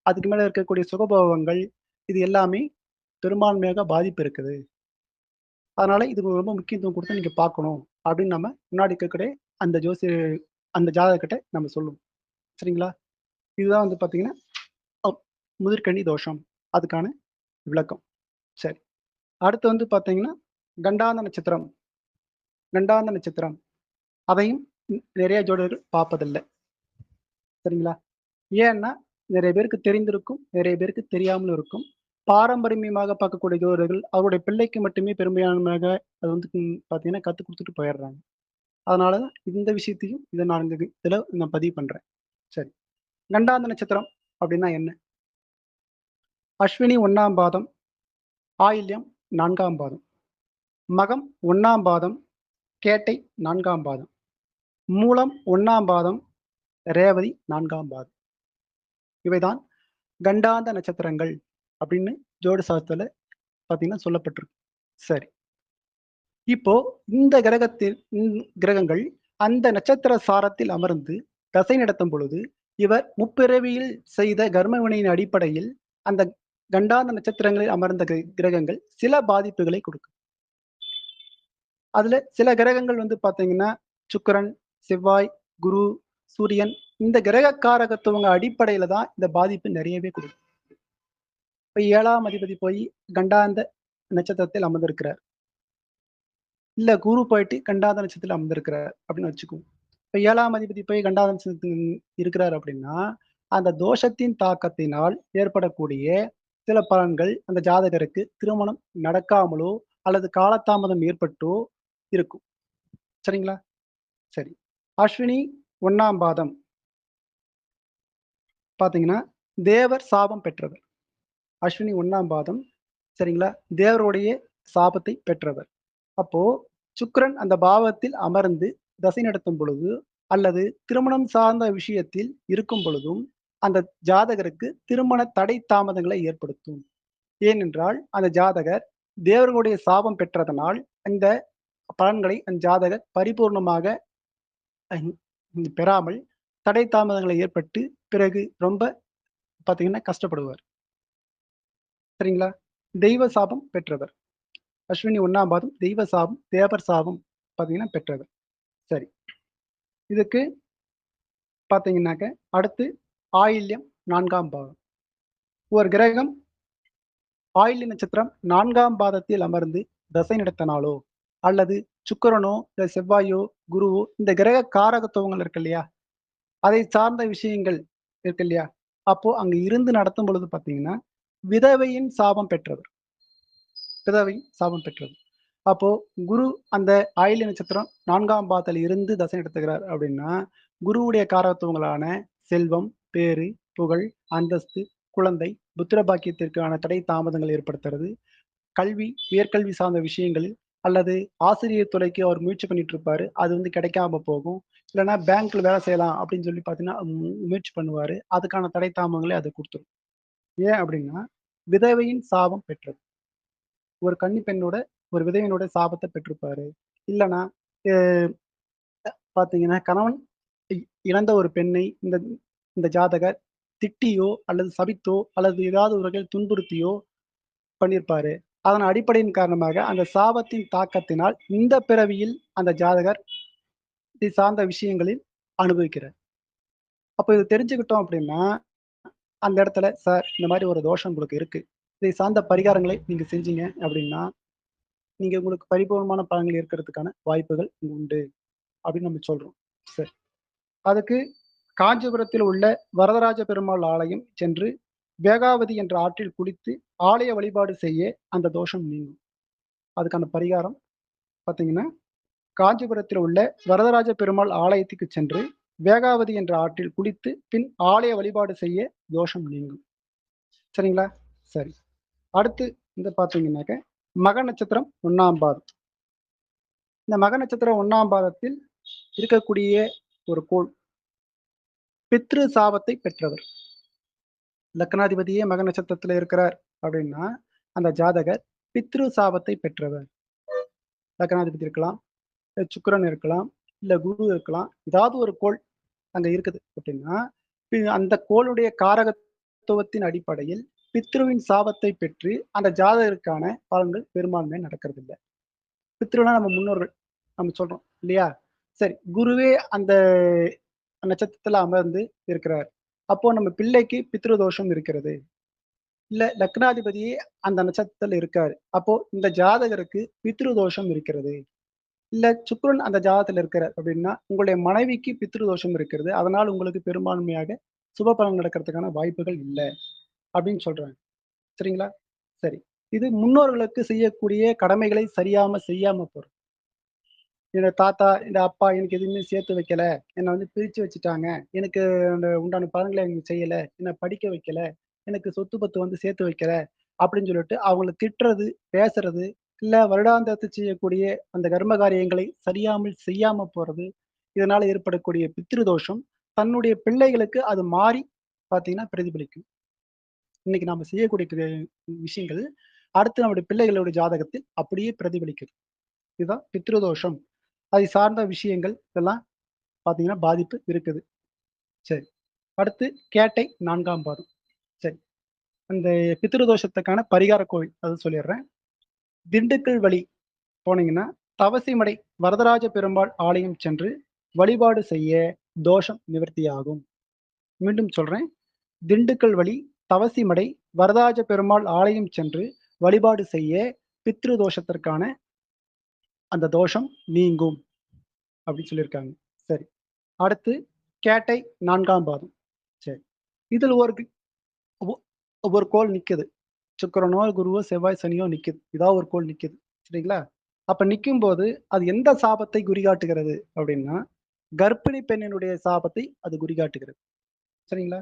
அதுக்கு மேல இருக்கக்கூடிய சுகபோகங்கள், இது எல்லாமே பெரும்பான்மையாக பாதிப்பு இருக்குது. அதனால இதுக்கு ரொம்ப முக்கியத்துவம் குடுத்து நீங்க பார்க்கணும். அப்படின்னு நம்ம முன்னாடி இருக்கக்கூடிய அந்த அந்த ஜாதகர்கிட்ட நம்ம சொல்லுவோம். சரிங்களா? இதுதான் வந்து பார்த்தீங்கன்னா, அ முதிர்கன்னி தோஷம். அதுக்கான விளக்கம். சரி. அடுத்து வந்து பார்த்தீங்கன்னா, கண்டாந்த நட்சத்திரம். கண்டாந்த நட்சத்திரம். அதையும் நிறைய ஜோதிடர்கள் பார்ப்பதில்ல. சரிங்களா? ஏன்னா, நிறைய பேருக்கு தெரிந்திருக்கும், நிறைய பேருக்கு தெரியாமலும் இருக்கும். பாரம்பரியமாக பார்க்கக்கூடிய ஜோதிடர்கள், அவருடைய பிள்ளைக்கு மட்டுமே பெரும்பான்மையாக அது வந்து பார்த்தீங்கன்னா, கத்துக் குடுத்துட்டு போயிடுறாங்க. அதனால தான் இந்த விஷயத்தையும் இத நான் இதில நான் பதிவு பண்றேன். சரி. கண்டாந்த நட்சத்திரம் அப்படின்னா என்ன? அஸ்வினி 1ஆம் பாதம், ஆயில்யம் 4ஆம் பாதம், மகம் 1ஆம் பாதம், கேட்டை 4ஆம் பாதம், மூலம் 1ஆம் பாதம், ரேவதி 4ஆம் பாதம். இவைதான் கண்டாந்த நட்சத்திரங்கள் அப்படின்னு ஜோதிட சாஸ்திரத்துல பார்த்தீங்கன்னா சொல்லப்பட்டிருக்கு. சரி. இப்போ இந்த கிரகங்கள் அந்த நட்சத்திர சாரத்தில் அமர்ந்து தசை நடத்தும் பொழுது, இவர் முப்பிறவியில் செய்த கர்ம வினையின் அடிப்படையில் அந்த கண்டாந்த நட்சத்திரங்களில் அமர்ந்த கிரகங்கள் சில பாதிப்புகளை கொடுக்கும். அதுல சில கிரகங்கள் வந்து பார்த்தீங்கன்னா, சுக்கிரன், செவ்வாய், குரு, சூரியன் இந்த கிரக காரகத்துவங்க அடிப்படையில தான் இந்த பாதிப்பு நிறையவே கொடுக்கும். இப்ப 7ஆம் அதிபதி போய் கண்டாந்த நட்சத்திரத்தில் அமர்ந்திருக்கிறார். இல்ல குரு போயிட்டு கண்டாந்த நட்சத்திரத்துல அமர்ந்திருக்கிறார் அப்படின்னு வச்சுக்குவோம். இப்ப 7ஆம் அதிபதி போய் கண்டாந்த நட்சத்திரத்தில் இருக்கிறார் அப்படின்னா, அந்த தோஷத்தின் தாக்கத்தினால் ஏற்படக்கூடிய சில பலன்கள் அந்த ஜாதகருக்கு திருமணம் நடக்காமலோ, அல்லது காலதாமதம் ஏற்பட்டோ இருக்கும். சரிங்களா? சரி. அஸ்வினி 1ஆம் பாதம் பார்த்தீங்கன்னா, தேவர் சாபம் பெற்றவர். அஸ்வினி 1ஆம் பாதம் சரிங்களா? தேவருடைய சாபத்தை பெற்றவர். அப்போ சுக்கிரன் அந்த பாவத்தில் அமர்ந்து தசை நடத்தும் பொழுது அல்லது திருமணம் சார்ந்த விஷயத்தில் இருக்கும் பொழுதும் அந்த ஜாதகருக்கு திருமண தடை தாமதங்களை ஏற்படுத்தும். ஏனென்றால் அந்த ஜாதகர் தேவர்களுடைய சாபம் பெற்றதனால் அந்த பலன்களை அந்த ஜாதகர் பரிபூர்ணமாக பெறாமல் தடை தாமதங்களை ஏற்பட்டு பிறகு ரொம்ப பார்த்தீங்கன்னா கஷ்டப்படுவார். சரிங்களா? தெய்வ சாபம் பெற்றவர். அஸ்வினி 1ஆம் பாதம் தெய்வ சாபம், தேவர் சாபம் பார்த்தீங்கன்னா பெற்றவர். சரி. இதுக்கு பார்த்தீங்கன்னாக்க அடுத்து ஆயில்யம் 4ஆம் பாதம். ஒரு கிரகம் ஆயில்ய நட்சத்திரம் 4ஆம் பாதத்தில் அமர்ந்து தசை நடத்தினாலோ அல்லது சுக்கிரனோ இல்ல செவ்வாயோ குருவோ இந்த கிரக காரகத்துவங்கள் இருக்கு இல்லையா, அதை சார்ந்த விஷயங்கள் இருக்கு இல்லையா, அப்போ அங்க இருந்து நடத்தும் பொழுது பார்த்தீங்கன்னா விதவையின் சாபம் பெற்றவர். விதவையின் சாபம் பெற்றவர். அப்போ குரு அந்த ஆயில்ய நட்சத்திரம் 4ஆம் பாதத்தில் இருந்து தசை நடத்துகிறார் அப்படின்னா குருவுடைய காரகத்துவங்களான செல்வம், பேரு, புகழ், அந்தஸ்து, குழந்தை, புத்திர பாக்கியத்திற்கான தடை தாமதங்கள் ஏற்படுத்துறது, கல்வி, உயர்கல்வி சார்ந்த விஷயங்களில் அல்லது ஆசிரியர் துறைக்கு அவர் முயற்சி பண்ணிட்டு இருப்பாரு. அது வந்து கிடைக்காம போகும். இல்லைன்னா பேங்க்ல வேலை செய்யலாம் அப்படின்னு சொல்லி பார்த்தீங்கன்னா முயற்சி பண்ணுவாரு. அதுக்கான தடை தாமதங்களை அது கொடுத்துரும். ஏன் அப்படின்னா விதவையின் சாபம் பெற்றது. ஒரு கன்னி பெண்ணோட ஒரு விதவையினோட சாபத்தை பெற்றிருப்பாரு. இல்லைன்னா பார்த்தீங்கன்னா கணவன் இழந்த ஒரு பெண்ணை இந்த இந்த ஜாதகர் திட்டியோ அல்லது சபித்தோ அல்லது ஏதாவது ஒரு வகையில் துன்புறுத்தியோ பண்ணியிருப்பாரு. அதன் அடிப்படையின் காரணமாக அந்த சாபத்தின் தாக்கத்தினால் இந்த பிறவியில் அந்த ஜாதகர் இது சார்ந்த விஷயங்களில் அனுபவிக்கிறார். அப்போ இது தெரிஞ்சுக்கிட்டோம் அப்படின்னா அந்த இடத்துல சார் இந்த மாதிரி ஒரு தோஷம் உங்களுக்கு இருக்கு. இதை சார்ந்த பரிகாரங்களை நீங்க செஞ்சீங்க அப்படின்னா நீங்க உங்களுக்கு பரிபூர்ணமான பலன்கள் இருக்கிறதுக்கான வாய்ப்புகள் உண்டு அப்படின்னு நம்ம சொல்றோம். சரி. அதுக்கு காஞ்சிபுரத்தில் உள்ள வரதராஜ பெருமாள் ஆலயம் சென்று வேகாவதி என்ற ஆற்றில் குளித்து ஆலய வழிபாடு செய்ய அந்த தோஷம் நீங்கும். அதுக்கான பரிகாரம் பார்த்தீங்கன்னா காஞ்சிபுரத்தில் உள்ள வரதராஜ பெருமாள் ஆலயத்துக்கு சென்று வேகாவதி என்ற ஆற்றில் குளித்து பின் ஆலய வழிபாடு செய்ய தோஷம் நீங்கும். சரிங்களா? சரி. அடுத்து இந்த பார்த்தீங்கன்னாக்க மக நட்சத்திரம் 1ஆம் பாதம். இந்த மக நட்சத்திரம் 1ஆம் பாதத்தில் இருக்கக்கூடிய ஒரு கோள் பித்ரு சாபத்தை பெற்றவர். லக்னாதிபதியே மக நட்சத்திரத்துல இருக்கிறார் அப்படின்னா அந்த ஜாதகர் பித்ரு சாபத்தை பெற்றவர். லக்னாதிபதி இருக்கலாம், இல்ல சுக்கிரன் இருக்கலாம், இல்ல குரு இருக்கலாம். ஏதாவது ஒரு கோள் அங்க இருக்குது அப்படின்னா அந்த கோளுடைய காரகத்துவத்தின் அடிப்படையில் பித்ருவின் சாபத்தை பெற்று அந்த ஜாதகருக்கான பலன்கள் பெரும்பான்மை நடக்கிறது இல்லை. பித்ருனா நம்ம முன்னோர்கள் நம்ம சொல்றோம் இல்லையா? சரி. குருவே அந்த நட்சத்திரத்துல அமர்ந்து இருக்கிறார். அப்போ நம்ம பிள்ளைக்கு பித்ரு தோஷம் இருக்கிறது. இல்ல லக்னாதிபதியே அந்த நட்சத்திரத்துல இருக்காரு. அப்போ இந்த ஜாதகருக்கு பித்ரு தோஷம் இருக்கிறது. இல்ல சுக்கிரன் அந்த ஜாதகத்துல இருக்கிறார் அப்படின்னா உங்களுடைய மனைவிக்கு பித்ரு தோஷம் இருக்கிறது. அதனால் உங்களுக்கு பெரும்பான்மையாக சுப பலன் நடக்கிறதுக்கான வாய்ப்புகள் இல்ல அப்படின்னு சொல்றாங்க. சரிங்களா? சரி. இது முன்னோர்களுக்கு செய்யக்கூடிய கடமைகளை சரியாம செய்யாம போறது. என்னோட தாத்தா, இந்த அப்பா எனக்கு எதுவுமே சேர்த்து வைக்கல. என்ன வந்து பிரிச்சு வச்சுட்டாங்க. எனக்கு அந்த உண்டான பலன்கள எனக்கு செய்யல. என்ன படிக்க வைக்கல. எனக்கு சொத்து பத்து வந்து சேர்த்து வைக்கல. அப்படின்னு சொல்லிட்டு அவங்கள திட்டுறது, பேசுறது, இல்ல வருடாந்திரத்தில் செய்யக்கூடிய அந்த கர்ம காரியங்களை சரியாமல் செய்யாம போறது. இதனால ஏற்படக்கூடிய பித்ரு தோஷம் தன்னுடைய பிள்ளைகளுக்கு அது மாறி பார்த்தீங்கன்னா பிரதிபலிக்கும். இன்னைக்கு நாம செய்யக்கூடிய விஷயங்கள் அடுத்து நம்முடைய பிள்ளைகளுடைய ஜாதகத்தில் அப்படியே பிரதிபலிக்குது. இதுதான் பித்ரு தோஷம். அதை சார்ந்த விஷயங்கள் இதெல்லாம் பார்த்தீங்கன்னா பாதிப்பு இருக்குது. சரி. அடுத்து கேட்டை 4ஆம் பாதம். சரி. அந்த பித்ரு தோஷத்துக்கான பரிகார கோவில் அது சொல்லிடுறேன். திண்டுக்கல் வழி போனீங்கன்னா தவசிமடை வரதராஜ பெருமாள் ஆலயம் சென்று வழிபாடு செய்ய தோஷம் நிவர்த்தியாகும். மீண்டும் சொல்றேன். திண்டுக்கல் வழி தவசிமடை வரதராஜ பெருமாள் ஆலயம் சென்று வழிபாடு செய்ய பித்ரு தோஷத்திற்கான அந்த தோஷம் நீங்கும் அப்படின்னு சொல்லியிருக்காங்க. சரி. அடுத்து கேட்டை 4ஆம் பாதம். சரி. இதில் ஒரு கோள் நிக்குது. சுக்கிரனோ, குருவோ, செவ்வாய், சனியோ நிக்குது. ஏதாவது ஒரு கோள் நிக்குது. சரிங்களா? அப்ப நிக்கும்போது அது எந்த சாபத்தை குறிகாட்டுகிறது அப்படின்னா, கர்ப்பிணி பெண்ணினுடைய சாபத்தை அது குறிகாட்டுகிறது. சரிங்களா?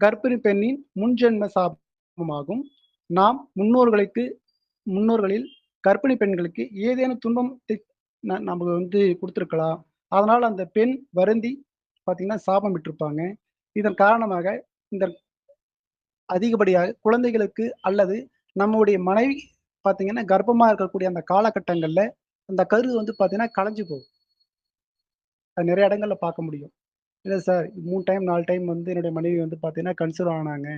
கர்ப்பிணி பெண்ணின் முன்ஜென்ம சாபமாகும். நாம் முன்னோர்களில் கர்ப்பிணி பெண்களுக்கு ஏதேனும் துன்பம் நமக்கு வந்து குடுத்துருக்கலாம். அதனால அந்த பெண் வருந்தி பார்த்தீங்கன்னா, சாபம் விட்டிருப்பாங்க. இதன் காரணமாக இந்த அதிகப்படியாக குழந்தைகளுக்கு அல்லது நம்முடைய மனைவி பார்த்தீங்கன்னா, கர்ப்பமா இருக்கக்கூடிய அந்த காலகட்டங்கள்ல, அந்த கரு வந்து பார்த்தீங்கன்னா கலைஞ்சு போகும். அது நெறைய இடங்கள்ல பார்க்க முடியும். "இல்ல சார் 3 டைம், 4 டைம் வந்து என்னுடைய மனைவி வந்து பார்த்தீங்கன்னா, கன்சீவ் ஆனாங்க.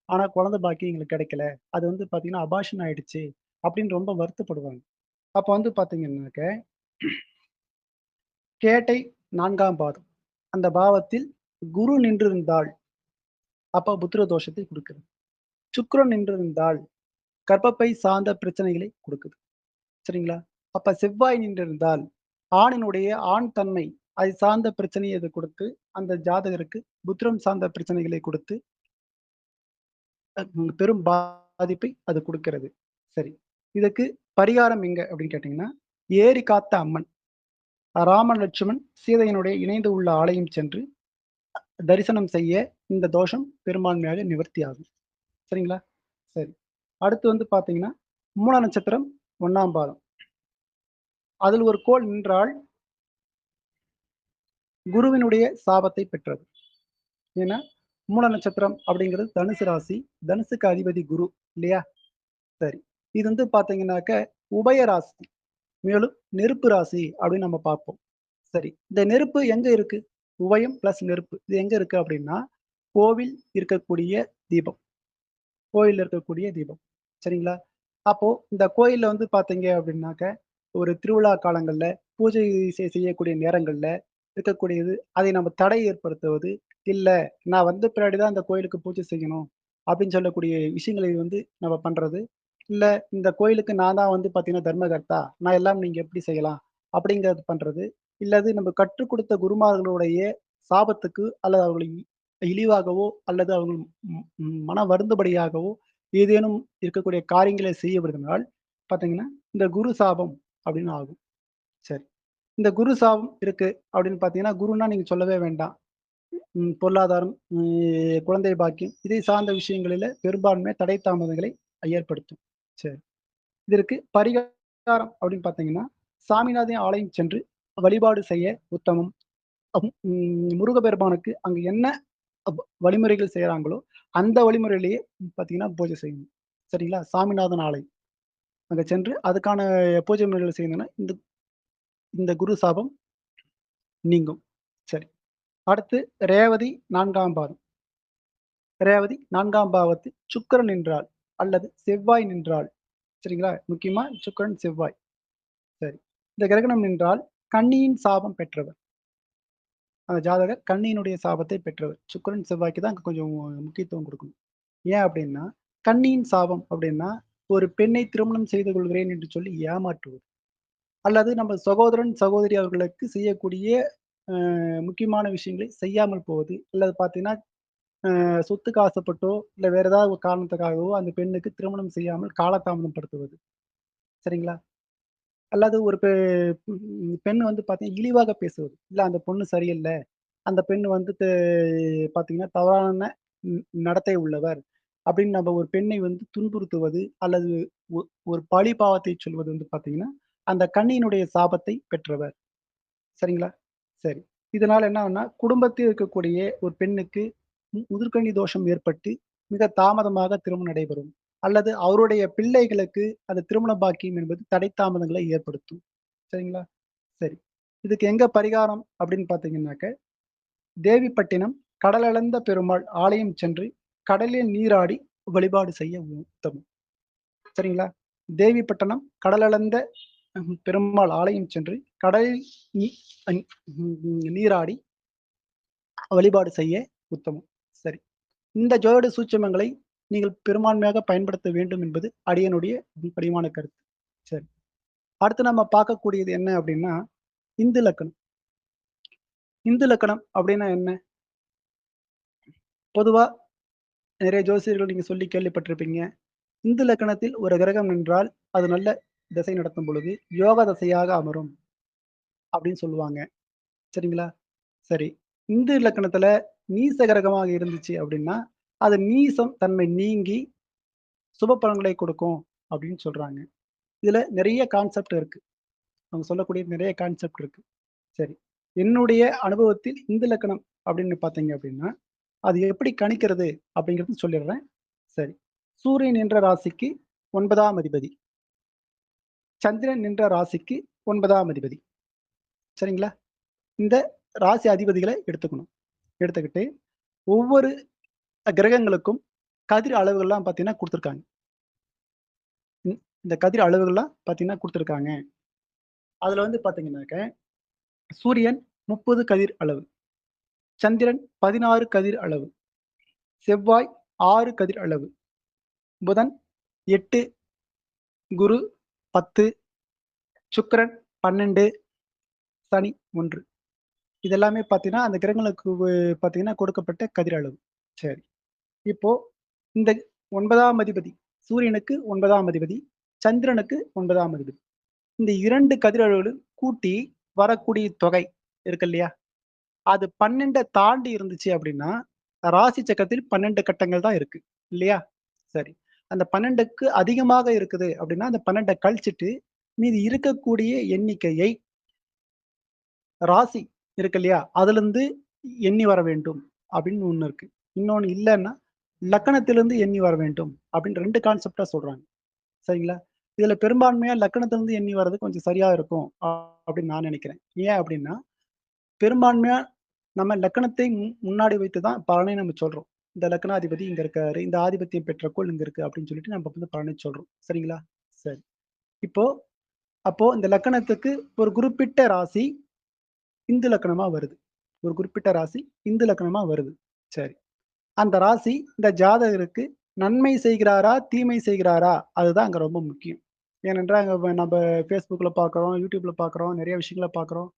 ஆனா குழந்தை பாக்கியம் எங்களுக்கு கிடைக்கல. அது வந்து பார்த்தீங்கன்னா, அபார்ஷன் ஆயிடுச்சு." அப்படின்னு ரொம்ப வருத்தப்படுவாங்க. அப்ப வந்து பார்த்தீங்கன்னாக்க, கேட்டை 4ஆம் பாதம். அந்த பாவத்தில் குரு நின்றிருந்தால், அப்ப புத்திர தோஷத்தை குடுக்குது. சுக்கிரன் நின்றிருந்தால், கர்ப்பப்பை சார்ந்த பிரச்சனைகளை குடுக்குது. சரிங்களா? அப்ப செவ்வாய் நின்றிருந்தால், ஆணினுடைய ஆண் தன்மை, அதை சார்ந்த பிரச்சனையை அது கொடுத்து, அந்த ஜாதகருக்கு புத்திரம் சார்ந்த பிரச்சனைகளை கொடுத்து, பெரும் பாதிப்பை அது குடுக்கிறது. சரி. இதற்கு பரிகாரம் எங்க அப்படின்னு கேட்டீங்கன்னா, ஏரி காத்த அம்மன், ராமன், லட்சுமண், சீதையினுடைய இணைந்து உள்ள ஆலயம் சென்று தரிசனம் செய்ய இந்த தோஷம் பெரும்பான்மையாக நிவர்த்தி ஆகும். சரிங்களா? சரி. அடுத்து வந்து பார்த்தீங்கன்னா, மூல நட்சத்திரம் 1ஆம் பாதம். அதில் ஒரு கோள் நின்றால் குருவினுடைய சாபத்தை பெற்றது. ஏன்னா, மூல நட்சத்திரம் அப்படிங்கிறது தனுசு ராசி. தனுசுக்கு அதிபதி குரு இல்லையா? சரி. இது வந்து பார்த்தீங்கன்னாக்க, உபய ராசி. மேலும் நெருப்பு ராசி அப்படின்னு நம்ம பார்ப்போம். சரி. இந்த நெருப்பு எங்க இருக்கு? உபயம் பிளஸ் நெருப்பு. இது எங்க இருக்கு அப்படின்னா, கோவில் இருக்கக்கூடிய தீபம். கோயில்ல இருக்கக்கூடிய தீபம். சரிங்களா? அப்போ இந்த கோயில்ல வந்து பார்த்தீங்க அப்படின்னாக்க, ஒரு திருவிழா காலங்கள்ல, பூஜை செய்யக்கூடிய நேரங்கள்ல இருக்கக்கூடியது, அதை நம்ம தடை ஏற்படுத்துவது, இல்ல நான் வந்த பின்னாடி தான் அந்த கோயிலுக்கு பூஜை செய்யணும் அப்படின்னு சொல்லக்கூடிய விஷயங்களை வந்து நம்ம பண்றது. இல்ல இந்த கோயிலுக்கு நான் தான் வந்து பார்த்தீங்கன்னா தர்மகர்த்தா, நான் எல்லாம் நீங்க எப்படி செய்யலாம் அப்படிங்கிறது பண்றது. இல்லது நம்ம கற்றுக் கொடுத்த குருமார்களுடைய சாபத்துக்கு அல்லது அவர்களை இழிவாகவோ அல்லது அவங்க மன வருந்தபடியாகவோ ஏதேனும் இருக்கக்கூடிய காரியங்களை செய்யவிருந்தால் பார்த்தீங்கன்னா, இந்த குரு சாபம் அப்படின்னு ஆகும். சரி. இந்த குரு சாபம் இருக்கு அப்படின்னு பார்த்தீங்கன்னா, குருன்னா நீங்க சொல்லவே வேண்டாம். பொருளாதாரம், குழந்தை பாக்கியம் இதை சார்ந்த விஷயங்களில பெரும்பான்மை தடை தாமதங்களை ஏற்படுத்தும். சரி. இதற்கு பரிகாரம் அப்படின்னு பார்த்தீங்கன்னா, சாமிநாதன் ஆலயம் சென்று வழிபாடு செய்ய உத்தமம். முருகப்பெருமானுக்கு அங்க என்ன வழிமுறைகள் செய்றாங்களோ, அந்த வழிமுறையிலேயே பார்த்தீங்கன்னா, பூஜை செய்யணும். சரிங்களா? சாமிநாதன் ஆலயம். அங்க சென்று அதுக்கான பூஜை முறைகளை செய்தோம்னா, இந்த இந்த குரு சாபம் நீங்கும். சரி. அடுத்து ரேவதி 4ஆம் பாதம். ரேவதி 4ஆம் பாவத்தில் சுக்கிரன் நின்றால் அல்லது செவ்வாய் நின்றால், சரிங்களா? முக்கியமா சுக்கிரன், செவ்வாய். சரி. இந்த கிரகணம் நின்றால் கன்னியின் சாபம் பெற்றவர். அந்த ஜாதகர் கன்னியினுடைய சாபத்தை பெற்றவர். சுக்கிரன், செவ்வாய்க்கு தான் அங்க கொஞ்சம் முக்கியத்துவம் குடுக்கணும். ஏன் அப்டின்னா, கன்னியின் சாபம் அப்டின்னா, ஒரு பெண்ணை திருமணம் செய்து கொள்கிறேன் என்று சொல்லி ஏமாற்றுவது. அல்லது நம்ம சகோதரன், சகோதரி அவர்களுக்கு செய்யக்கூடிய முக்கியமான விஷயங்களை செய்யாமல் போவது. அல்லது பார்த்தீங்கன்னா, சொத்துக்கு ஆசைப்பட்டோ, இல்ல வேற ஏதாவது ஒரு காரணத்துக்காகவோ அந்த பெண்ணுக்கு திருமணம் செய்யாமல் காலதாமதம் படுத்துவது. சரிங்களா? அல்லது ஒரு பெண் வந்து பார்த்தீங்கன்னா, இழிவாக பேசுவது. இல்ல அந்த பொண்ணு சரியில்ல. அந்த பெண் வந்துட்டு பார்த்தீங்கன்னா, தவறான நடத்தை உள்ளவர். அப்படின்னு நம்ம ஒரு பெண்ணை வந்து துன்புறுத்துவது, அல்லது ஒ ஒரு பழி பாவத்தை சொல்வது வந்து பார்த்தீங்கன்னா, அந்த கன்னியினுடைய சாபத்தை பெற்றவர். சரிங்களா? சரி. இதனால என்ன ஆகும்னா, குடும்பத்தில் இருக்கக்கூடிய ஒரு பெண்ணுக்கு முதிர்கன்னி தோஷம் ஏற்பட்டு, மிக தாமதமாக திருமணம் நடைபெறும். அல்லது அவருடைய பிள்ளைகளுக்கு அந்த திருமண பாக்கியம் என்பது தடை தாமதங்களை ஏற்படுத்தும். சரிங்களா? சரி. இதுக்கு எங்க பரிகாரம் அப்படின்னு பார்த்தீங்கன்னாக்க, தேவிப்பட்டினம் கடலளந்த பெருமாள் ஆலயம் சென்று, கடலில் நீராடி வழிபாடு செய்ய உத்தமம். சரிங்களா? தேவிப்பட்டணம் கடலளந்த பெருமாள் ஆலயம் சென்று, கடலில் நீ அன் நீராடி வழிபாடு செய்ய உத்தமம். சரி. இந்த ஜோதிட சூட்சுமங்களை நீங்கள் பெரும்பான்மையாக பயன்படுத்த வேண்டும் என்பது அடியனுடைய பணிவான கருத்து. சரி. அடுத்து நம்ம பார்க்கக்கூடியது என்ன அப்படின்னா, இந்து லக்கணம். இந்து லக்கணம் அப்படின்னா என்ன? பொதுவா நிறைய ஜோசியர்கள் நீங்க சொல்லி கேள்விப்பட்டிருப்பீங்க. இந்து லக்கணத்தில் ஒரு கிரகம் நின்றால், அது நல்ல திசை நடத்தும் பொழுது, யோக தசையாக அமரும் அப்படின்னு சொல்லுவாங்க. சரிங்களா? சரி. இந்து இலக்கணத்துல நீச கிரகமாக இருந்துச்சு அப்படின்னா, அது நீசம் தன்மை நீங்கி சுப பலன்களை கொடுக்கும் அப்படின்னு சொல்றாங்க. இதுல நிறைய கான்செப்ட் இருக்கு. அவங்க சொல்லக்கூடிய நிறைய கான்செப்ட் இருக்கு. சரி. என்னுடைய அனுபவத்தில் இந்து லக்கணம் அப்படின்னு பார்த்தீங்க அப்படின்னா, அது எப்படி கணிக்கிறது அப்படிங்கிறது சொல்லிடுறேன். சரி. சூரியன் என்ற ராசிக்கு 9ஆம் அதிபதி. சந்திரன் என்ற ராசிக்கு 9ஆம் அதிபதி. சரிங்களா? இந்த ராசி அதிபதிகள எடுத்துக்கணும். எடுத்துக்கிட்டு ஒவ்வொரு கிரகங்களுக்கும் கதிர் அளவுகள்லாம் பார்த்தீங்கன்னா குடுத்துருக்காங்க. இந்த கதிர் அளவுகள்லாம் பார்த்தீங்கன்னா குடுத்துருக்காங்க. அதுல வந்து பார்த்தீங்கன்னாக்க, சூரியன் 30 கதிர் அளவு, சந்திரன் 16 கதிர் அளவு, செவ்வாய் 6 கதிர் அளவு, புதன் 8, குரு 10, சுக்கிரன் 12, சனி 1. இதெல்லாமே பார்த்தீங்கன்னா, அந்த கிரகங்களுக்கு பார்த்தீங்கன்னா கொடுக்கப்பட்ட கதிர் அளவு. சரி. இப்போ இந்த 9ஆம் அதிபதி, சூரியனுக்கு 9ஆம் அதிபதி, சந்திரனுக்கு 9ஆம் அதிபதி. இந்த 2 கதிர் அளவுகளும் கூட்டி வரக்கூடிய தொகை இருக்கு இல்லையா? அது 12 தாண்டி இருந்துச்சு அப்படின்னா, ராசி சக்கரத்தில் 12 கட்டங்கள் தான் இருக்கு. இல்லையா? சரி. அந்த 12க்கு அதிகமாக இருக்குது அப்படின்னா, அந்த 12 கழிச்சுட்டு, மீதி இருக்கக்கூடிய எண்ணிக்கையை ராசி இருக்கு இல்லையா? அதிலிருந்து எண்ணி வர வேண்டும் அப்படின்னு ஒண்ணு இருக்கு. இன்னொன்னு இல்லன்னா, லக்கணத்திலிருந்து எண்ணி வர வேண்டும் அப்படின்னு 2 கான்செப்ட்டா சொல்றாங்க. சரிங்களா? இதுல பெரும்பான்மையா லக்கணத்திலிருந்து எண்ணி வர்றது கொஞ்சம் சரியா இருக்கும் அப்படின்னு நான் நினைக்கிறேன். ஏன் அப்படின்னா, பெரும்பான்மையா நம்ம லக்கணத்தை முன்னாடி வைத்து தான் பலனை நம்ம சொல்றோம். இந்த லக்னாதிபதி இங்க இருக்காரு. இந்த ஆதிபத்தியம் பெற்ற கோள் இங்க இருக்கு அப்படின்னு சொல்லிட்டு நம்ம வந்து பலனை சொல்றோம். சரிங்களா? சரி. இப்போ அப்போ இந்த லக்கணத்துக்கு ஒரு குறிப்பிட்ட ராசி இந்து லக்கணமா வருது. ஒரு குறிப்பிட்ட ராசி இந்து லக்கணமா வருது. சரி. அந்த ராசி இந்த ஜாதகருக்கு நன்மை செய்கிறாரா? தீமை செய்கிறாரா? அதுதான் அங்க ரொம்ப முக்கியம். ஏனென்றால் அங்க நம்ப Facebookல பார்க்குறோம், YouTubeல பார்க்குறோம், நிறைய விஷயங்கள பார்க்குறோம்.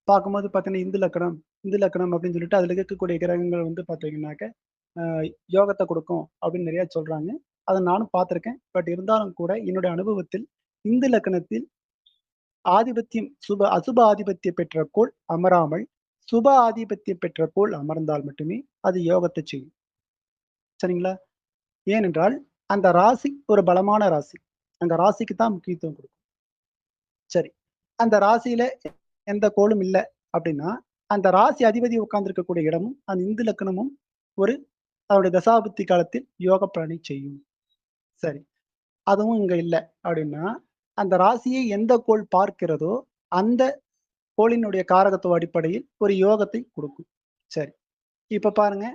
பார்க்கும்போது பார்த்தீங்கன்னா, இந்து லக்கணம், இந்து லக்கணம் அப்படின்னு சொல்லிட்டு அதில இருக்கக்கூடிய கிரகங்கள் வந்து பார்த்தீங்கன்னாக்க, அ யோகத்த குடுக்கும் அப்படின்னு நிறைய சொல்றாங்க. அத நானும் பார்த்துருக்கேன். பட் இருந்தாலும் கூட என்னுடைய அனுபவத்தில் இந்து லக்கணத்தில் ஆதிபத்தியம் அசுப ஆதிபத்தியம் பெற்ற கோள் அமராமல், சுப ஆதிபத்தியம் பெற்ற கோள் அமர்ந்தால் மட்டுமே அது யோகத்த செய்யும். சரிங்களா? ஏனென்றால், அந்த ராசி ஒரு பலமான ராசி. அந்த ராசிக்கு தான் முக்கியத்துவம் குடுக்கும். சரி. அந்த ராசியில எந்த கோளும் இல்ல அப்டின்னா, அந்த ராசி அதிபதி உட்கார்ந்திருக்கக்கூடிய இடமும், அந்த இந்து லக்கணமும் ஒரு அவருடைய தசாபுத்தி காலத்தில் யோக பலனை செய்யும். சரி. அதுவும் இங்க இல்ல அப்டின்னா, அந்த ராசியை எந்த கோள் பார்க்கிறதோ, அந்த கோளினுடைய காரகத்துவ அடிப்படையில் ஒரு யோகத்தை குடுக்கும். சரி. இப்ப பாருங்க,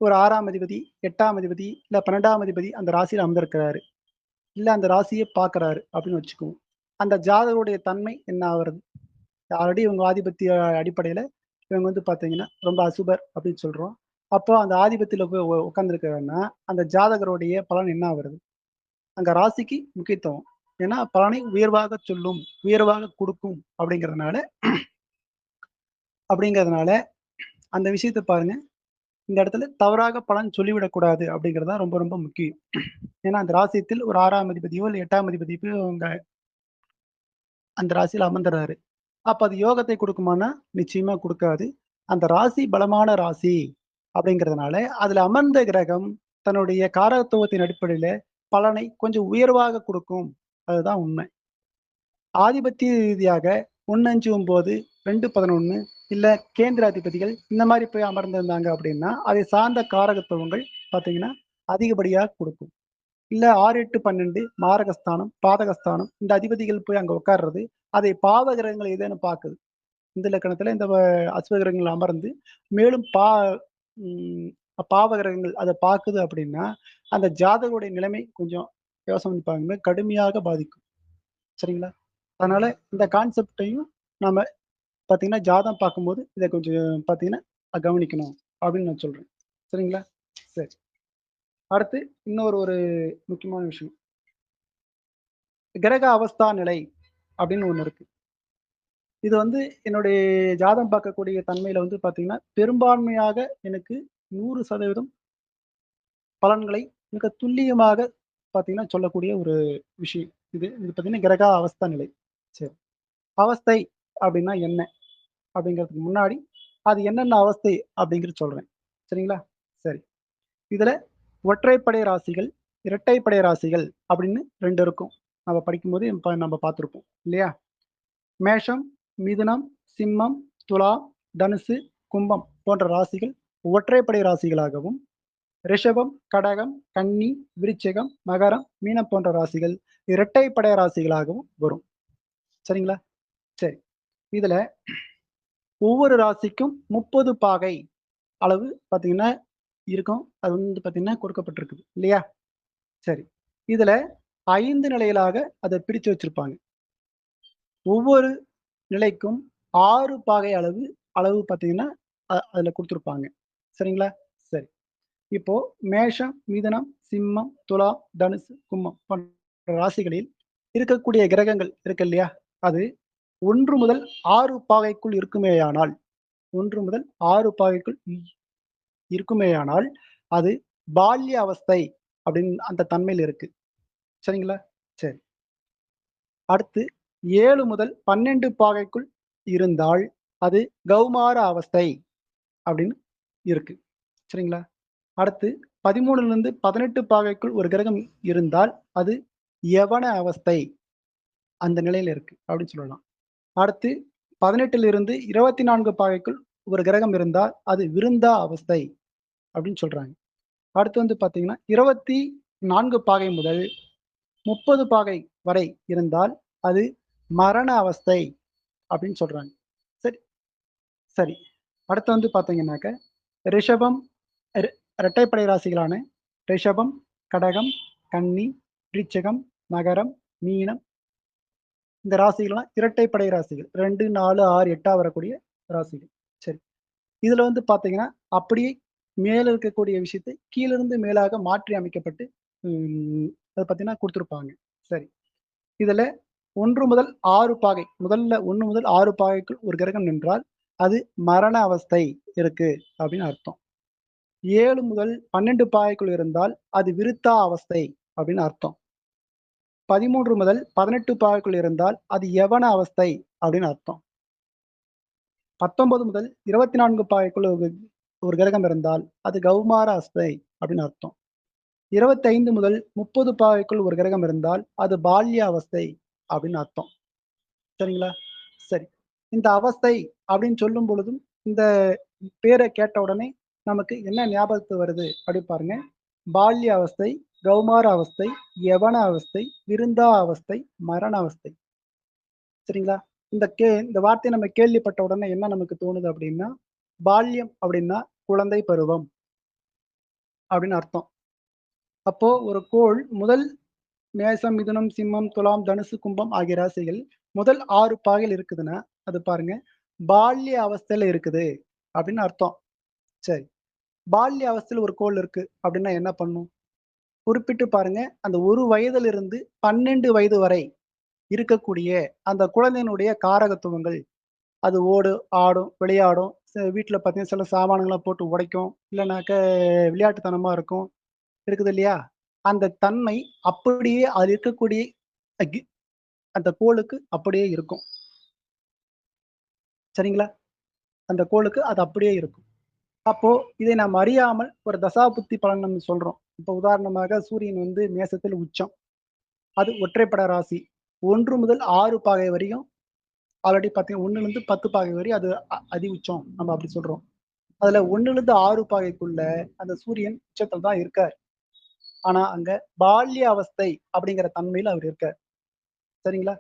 ஒரு 6ஆம் அதிபதி, 8ஆம் அதிபதி, இல்ல 12ஆம் அதிபதி அந்த ராசியில அமர்ந்திருக்கிறாரு. இல்ல அந்த ராசியே பார்க்குறாரு அப்படின்னு வச்சுக்குவோம். அந்த ஜாதகருடைய தன்மை என்ன ஆவறது? ஆல்ரெடி இவங்க ஆதிபத்திய அடிப்படையில இவங்க வந்து பார்த்தீங்கன்னா, ரொம்ப அசுபர் அப்படின்னு சொல்றோம். அப்போ அந்த ஆதிபத்தியல போய் உட்கார்ந்திருக்காருன்னா, அந்த ஜாதகருடைய பலன் என்ன ஆவறது? அங்க ராசிக்கு முக்கியத்துவம். ஏன்னா பலனை உயர்வாக சொல்லும், உயர்வாக குடுக்கும் அப்படிங்கிறதுனால அந்த விஷயத்த பாருங்க. இந்த இடத்துல தவறாக பலன் சொல்லிவிடக்கூடாது அப்படிங்கிறது தான் ரொம்ப ரொம்ப முக்கியம். ஏன்னா அந்த ராசியத்தில் ஒரு 6ஆம் அதிபதியோ, இல்ல 8ஆம் அதிபதியோ அவங்க அந்த ராசியில அமர்ந்துறாரு. அப்ப அது யோகத்தை குடுக்குமான்னா, நிச்சயமா குடுக்காது. அந்த ராசி பலமான ராசி அப்படிங்கிறதுனால, அதுல அமர்ந்த கிரகம் தன்னுடைய காரகத்துவத்தின் அடிப்படையில பலனை கொஞ்சம் உயர்வாக குடுக்கும். அதுதான் உண்மை. ஆதிபத்திய ரீதியாக 1, 5, 9, 2, 11 இல்ல கேந்திராதிபதிகள் இந்த மாரி போய் அமர்ந்திருந்தாங்க அப்படின்னா, அதை சார்ந்த காரகத்துவங்கள் பார்த்தீங்கன்னா, அதிகப்படியா குடுக்கும். இல்ல 6, 8, 12 மாரகஸ்தானம், பாதகஸ்தானம் இந்த அதிபதிகள் போய் அங்க உட்கார்றது, அதை பாவ கிரகங்கள் ஏதேனும் பாக்குது. இந்த லக்கணத்துல இந்த அசுவ கிரகங்கள் அமர்ந்து, மேலும் ம் பாவ கிரகங்கள் அத பாக்குது அப்படின்னா, அந்த ஜாதகருடைய நிலைமை கொஞ்சம் யோசனை பண்ணி பாருங்க, கடுமையாக பாதிக்கும். சரிங்களா? அதனால இந்த கான்செப்ட்டையும் நாம பாத்தீங்கன்னா, ஜாதகம் பார்க்கும்போது இத கொஞ்சம் பாத்தீங்கன்னா, கவனிக்கணும் அப்படின்னு நான் சொல்றேன். சரிங்களா? சரி. அடுத்து இன்னொரு ஒரு முக்கியமான விஷயம். கிரக அவஸ்தா நிலை அப்படின்னு ஒண்ணு இருக்கு. இது வந்து என்னுடைய ஜாதகம் பார்க்கக்கூடிய தன்மையில வந்து பார்த்தீங்கன்னா, பெரும்பான்மையாக எனக்கு 100% பலன்களை மிக துல்லியமாக பார்த்தீங்கன்னா, சொல்லக்கூடிய ஒரு விஷயம். இது பார்த்தீங்கன்னா, கிரக அவஸ்தா நிலை. சரி. அவஸ்தை அப்படின்னா என்ன? அப்படிங்கிறதுக்கு முன்னாடி, அது என்னென்ன அவஸ்தை அப்படிங்கிறது சொல்றேன். சரிங்களா? சரி. இதுல ஒற்றைப்படை ராசிகள், இரட்டைப்படை ராசிகள் அப்படின்னு 2 இருக்கும். நம்ம படிக்கும்போது நம்ம பார்த்திருப்போம். இல்லையா? மேஷம், மிதுனம், சிம்மம், துலாம், தனுசு, கும்பம் போன்ற ராசிகள் ஒற்றைப்படை ராசிகளாகவும், ரிஷபம், கடகம், கன்னி, விருச்சிகம், மகரம், மீனம் போன்ற ராசிகள் இரட்டைப்படை ராசிகளாகவும் வரும். சரிங்களா? சரி. இதுல ஒவ்வொரு ராசிக்கும் 30 பாகை அளவு பார்த்தீங்கன்னா இருக்கும். அது வந்து பார்த்தீங்கன்னா கொடுக்கப்பட்டிருக்குது இல்லையா? சரி. இதுல 5 நிலைகளாக அத பிரிச்சு வச்சிருப்பாங்க. ஒவ்வொரு நிலைக்கும் 6 பாகை அளவு அளவு பார்த்தீங்கன்னா, அதுல குடுத்திருப்பாங்க. சரிங்களா? சரி. இப்போ மேஷம், மிதுனம், சிம்மம், துலாம், தனுசு, கும்பம் போன்ற ராசிகளில் இருக்கக்கூடிய கிரகங்கள் இருக்கு இல்லையா? அது 1 முதல் 6 பாகைக்குள் இருக்குமேயானால் 1 முதல் 6 பாகைக்குள் இருக்குமேயானால், அது பால்ய அவஸ்தை அப்படின்னு அந்த தன்மையில இருக்கு. சரிங்களா? சரி. அடுத்து 7 முதல் 12 பாகைக்குள் இருந்தால், அது கௌமார அவஸ்தை அப்படின்னு இருக்கு. சரிங்களா? அடுத்து 13லிருந்து 18 பாகைக்குள் ஒரு கிரகம் இருந்தால், அது யவன அவஸ்தை அந்த நிலையில இருக்கு அப்படின்னு சொல்லலாம். அடுத்து 18லிருந்து 24 பாகைக்குள் ஒரு கிரகம் இருந்தால், அது விருந்தா அவஸ்தை அப்படின்னு சொல்றாங்க. அடுத்து வந்து பார்த்தீங்கன்னா, 24 பாகை முதல் 30 பாகை வரை இருந்தால், அது மரண அவஸ்தை அப்படின்னு சொல்றாங்க. சரி, சரி. அடுத்து வந்து பார்த்தீங்கன்னாக்க, ரிஷபம் இர இரட்டைப்படை ராசிகளான ரிஷபம், கடகம், கன்னி, விருச்சிகம், மகரம், மீனம் இந்த ராசிகள்லாம் இரட்டைப்படை ராசிகள். 2, 4, 6, 8ஆ வரக்கூடிய ராசிகள். சரி. இதுல வந்து பார்த்தீங்கன்னா, அப்படியே மேல இருக்கக்கூடிய விஷயத்தை கீழிருந்து மேலாக மாற்றி அமைக்கப்பட்டு, அத பார்த்தீங்கன்னா குடுத்திருப்பாங்க. சரி. இதுல 1 முதல் 6 பாகை. முதல்ல 1 முதல் 6 பாகைக்குள் ஒரு கிரகம் நின்றால், அது மரண அவஸ்தை இருக்கு அப்படின்னு அர்த்தம். 7 முதல் 12 பாகைக்குள் இருந்தால், அது விருத்தா அவஸ்தை அப்படின்னு அர்த்தம். 13 முதல் 18 பாகைக்குள் இருந்தால், அது யவன அவஸ்தை அப்படின்னு அர்த்தம். 19 முதல் 24 பாகைக்குள்ள ஒரு கிரகம் இருந்தால், அது கௌமார அவஸ்தை அப்படின்னு அர்த்தம். 25 முதல் 30 பாகைக்குள் ஒரு கிரகம் இருந்தால், அது பால்ய அவஸ்தை அப்படின்னு அர்த்தம். சரிங்களா? சரி. இந்த அவஸ்தை அப்படின்னு சொல்லும் பொழுதும், இந்த பேர கேட்ட உடனே நமக்கு என்ன ஞாபகத்துக்கு வருது அப்படி பாருங்க. பால்ய அவஸ்தை, கௌமார அவஸ்தை, யவன அவஸ்தை, விருந்தா அவஸ்தை, மரண அவஸ்தை. சரிங்களா? இந்த வார்த்தைய நம்ம கேள்விப்பட்ட உடனே என்ன நமக்கு தோணுது அப்படின்னா, பால்யம் அப்படின்னா குழந்தை பருவம் அப்படின்னு அர்த்தம். அப்போ ஒரு கோள் முதல் மேசம், மிதுனம், சிம்மம், துலாம், தனுசு, கும்பம் ஆகிய ராசிகள் முதல் 6 பாகையில் இருக்குதுன்னா, அது பாருங்க பால்ய அவஸ்தையில இருக்குது அப்படின்னு அர்த்தம். சரி. பால்ய அவஸ்தையில ஒரு கோள் இருக்கு அப்படின்னா என்ன பண்ணும்? குறிப்பிட்டு பாருங்க. அந்த 1 வயதிலிருந்து 12 வயது வரை இருக்கக்கூடிய அந்த குழந்தையினுடைய காரகத்துவங்கள். அது ஆடும், விளையாடும். வீட்ல பார்த்தீங்கன்னா, சில சாமானங்கள்லாம் போட்டு உடைக்கும். இல்லனாக்க விளையாட்டுத்தனமா இருக்கும். இருக்குது இல்லையா? அந்த தன்மை அப்படியே அதில இருக்கக்கூடிய அ அந்த கோளுக்கு அப்படியே இருக்கும். சரிங்களா? அந்த கோளுக்கு அது அப்படியே இருக்கும். அப்போ இதை நாம் அறியாமல் ஒரு தசாபுத்தி பலன் நம்ம சொல்றோம். இப்போ உதாரணமாக சூரியன் வந்து மேசத்தில் உச்சம். அது ஒற்றைப்படை ராசி. 1 முதல் 6 பாகை வரையும் ஆல்ரெடி பார்த்தீங்கன்னா 1லிருந்து 10 பாகை வரை அது அதி உச்சம். நம்ம அப்படி சொல்றோம். அதுல 1லிருந்து 6 பாகைக்குள்ள அந்த சூரியன் உச்சத்துல தான் இருக்கார். ஆனா அங்க பால்ய அவஸ்தை அப்படிங்கிற தன்மையில அவர் இருக்கார். சரிங்களா?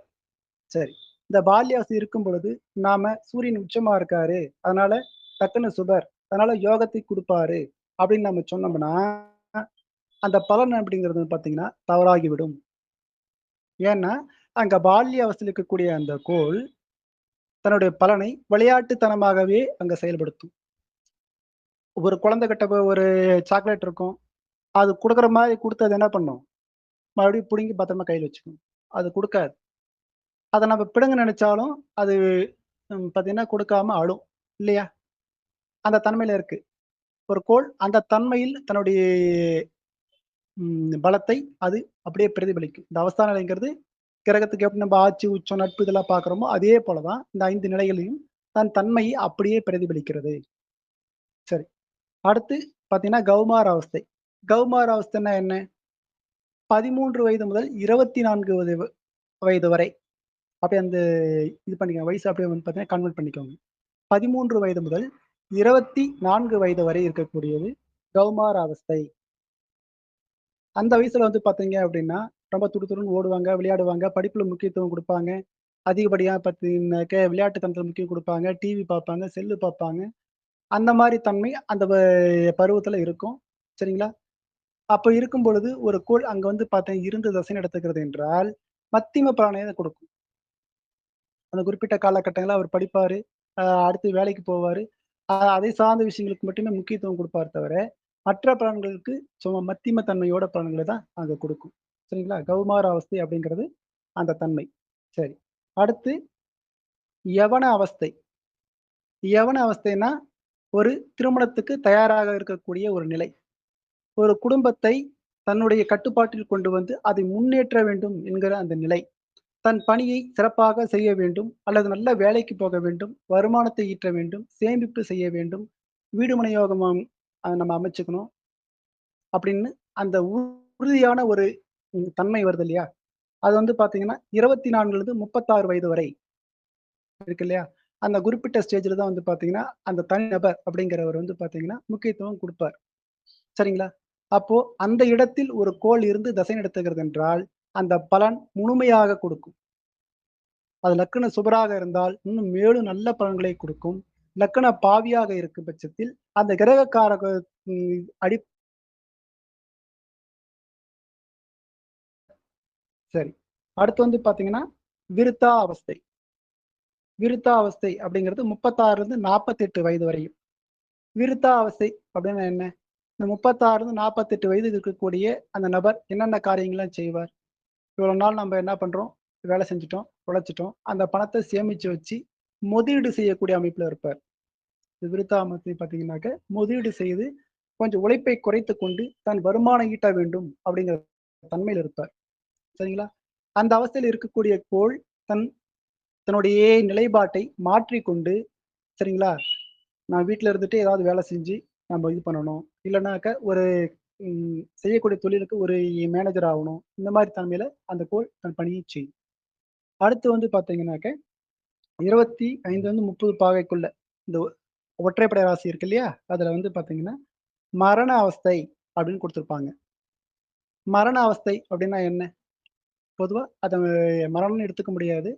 சரி. இந்த பால்ய அவஸ்தை இருக்கும் பொழுது, நாம சூரியன் உச்சமா இருக்காரு. அதனால டக்குனு சுபர். அதனால யோகத்தை குடுப்பாரு அப்படின்னு நம்ம சொன்னோம்னா, அந்த பலன் அப்படிங்கிறது பார்த்தீங்கன்னா, தவறாகிவிடும். ஏன்னா, அங்க பால்ய அவஸ்தையில இருக்கக்கூடிய அந்த கோள், தன்னுடைய பலனை விளையாட்டுத்தனமாகவே அங்க செயல்படுத்தும். ஒரு குழந்தைகிட்ட போய் ஒரு சாக்லேட் இருக்கும். அது குடுக்குற மாரி குடுத்து அது என்ன பண்ணும்? மறுபடியும் புடுங்கி பத்திரமா கையில வச்சுக்கும். அது குடுக்காது. அத நம்ம பிடுங்க நெனச்சாலும், அது பார்த்தீங்கன்னா குடுக்காம அழும். இல்லையா? அந்த தன்மையில இருக்கு. ஒரு கோள் அந்த தன்மையில் தன்னுடைய பலத்தை அது அப்படியே பிரதிபலிக்கும். இந்த அவஸ்தா நிலைங்கிறது கிரகத்துக்கு எப்படி நம்ம ஆட்சி, உச்சம், நட்பு இதெல்லாம் பார்க்குறோமோ, அதே போல தான் இந்த 5 நிலைகளையும் தன் தன்மையை அப்படியே பிரதிபலிக்கிறது. சரி. அடுத்து பார்த்தீங்கன்னா, கௌமார அவஸ்தை. கௌமார அவஸ்தைன்னா என்ன? 13 வயது முதல் 24 வயது வரை. அப்படியே அந்த இது பண்ணிக்கோங்க. வயசு அப்படியே வந்து பார்த்தீங்கன்னா கன்வெர்ட் பண்ணிக்கோங்க. 13 வயது முதல் 24 வயது வரை இருக்கக்கூடியது கௌமார அவஸ்தை. அந்த வயசுல வந்து பார்த்தீங்க அப்படின்னா, ரொம்ப துருதுருன்னு ஓடுவாங்க, விளையாடுவாங்க, படிப்புல முக்கியத்துவம் குடுப்பாங்க. அதிகப்படியா பார்த்தீங்கன்னாக்க விளையாட்டு தனத்தில முக்கியம் குடுப்பாங்க, டிவி பார்ப்பாங்க, செல்லு பார்ப்பாங்க. அந்த மாரி தன்மை அந்த பருவத்தில இருக்கும். சரிங்களா? அப்ப இருக்கும் பொழுது ஒரு கோள் அங்க வந்து பார்த்தீங்க இருந்து தசை நடத்துகிறது என்றால், மத்திம பலனை தான் குடுக்கும். அந்த குறிப்பிட்ட காலகட்டங்கள்ல அவர் படிப்பாரு. அடுத்து வேலைக்கு போவாரு. அதை சார்ந்த விஷயங்களுக்கு மட்டுமே முக்கியத்துவம் குடுப்பார் தவிர, மற்ற பலன்களுக்கு சும்மா மத்திம தன்மையோட பலன்கள தான் அங்க குடுக்கும். சரிங்களா? கௌமார அவஸ்தை அப்படிங்கிறது அந்த தன்மை. சரி. அடுத்து யவன அவஸ்தை. யவன அவஸ்தைன்னா, ஒரு திருமணத்துக்கு தயாராக இருக்கக்கூடிய ஒரு நிலை. ஒரு குடும்பத்தை தன்னுடைய கட்டுப்பாட்டில் கொண்டு வந்து அதை முன்னேற்ற வேண்டும் என்கிற அந்த நிலை. தன் பணியை சிறப்பாக செய்ய வேண்டும், அல்லது நல்ல வேலைக்கு போக வேண்டும், வருமானத்தை ஈட்ட வேண்டும், சேமிப்பு செய்ய வேண்டும், வீடு மனை யோகமாம் நம்ம அமைச்சுக்கணும் அப்படின்னு அந்த உறுதியான ஒரு தன்மை வருது இல்லையா? அது வந்து பார்த்தீங்கன்னா, 24லிருந்து 36 வயது வரை இருக்கு இல்லையா? அந்த குறிப்பிட்ட ஸ்டேஜ்ல தான் வந்து பார்த்தீங்கன்னா, அந்த தனிநபர் அப்படிங்கிறவர் வந்து பார்த்தீங்கன்னா, முக்கியத்துவம் குடுப்பார். சரிங்களா? அப்போ அந்த இடத்தில் ஒரு கோள் இருந்து தசை நடத்துகிறது என்றால், அந்த பலன் முழுமையாக கொடுக்கும். அது லக்ன சுபராக இருந்தால், இன்னும் மேலும் நல்ல பலன்களை கொடுக்கும். லக்ன பாவியாக இருக்கும் பட்சத்தில், அந்த கிரக காரக அடி சரி. அடுத்து வந்து பார்த்தீங்கன்னா, விருத்தா அவஸ்தை. விருத்தா அவஸ்தை அப்படிங்கிறது 36லிருந்து 48 வயது வரையும். விருத்தா அவஸ்தை அப்படின்னா என்ன? இந்த 36லிருந்து 48 வயது இருக்கக்கூடிய அந்த நபர் என்னென்ன காரியங்கள்லாம் செய்வார்? இவ்வளோ நாள் நம்ம என்ன பண்றோம்? வேலை செஞ்சுட்டோம், உழைச்சுட்டோம். அந்த பணத்த சேமிச்சு வச்சு, முதலீடு செய்யக்கூடிய அமைப்புல இருப்பார். விருத்தாமத்தை பார்த்தீங்கன்னாக்க, முதலீடு செய்து கொஞ்சம் உழைப்பை குறைத்துக் கொண்டு, தன் வருமானம் ஈட்ட வேண்டும் அப்படிங்கிற தன்மையில இருப்பார். சரிங்களா? அந்த அவஸ்தையில இருக்கக்கூடிய கோள் தன் தன்னுடைய நிலைப்பாட்டை மாற்றிக்கொண்டு, சரிங்களா? நான் வீட்ல இருந்துட்டு ஏதாவது வேலை செஞ்சு, நம்ம இது பண்ணணும். இல்லன்னாக்க ஒரு செய்யக்கூடிய தொழிலுக்கு ஒரு மேனேஜர் ஆவணும். இந்த மாரி தன்மையில அந்த கோள் தன் பணியை செய்யும். அடுத்து வந்து பார்த்தீங்கன்னாக்க, 25 30 பாகைக்குள்ள இந்த ஒற்றைப்படை ராசி இருக்கு இல்லையா? அதுல வந்து பார்த்தீங்கன்னா, மரண அவஸ்தை அப்படின்னு குடுத்திருப்பாங்க. மரண அவஸ்தை அப்படின்னா என்ன? பொதுவா அத மரணம்னு எடுத்துக்க முடியாது.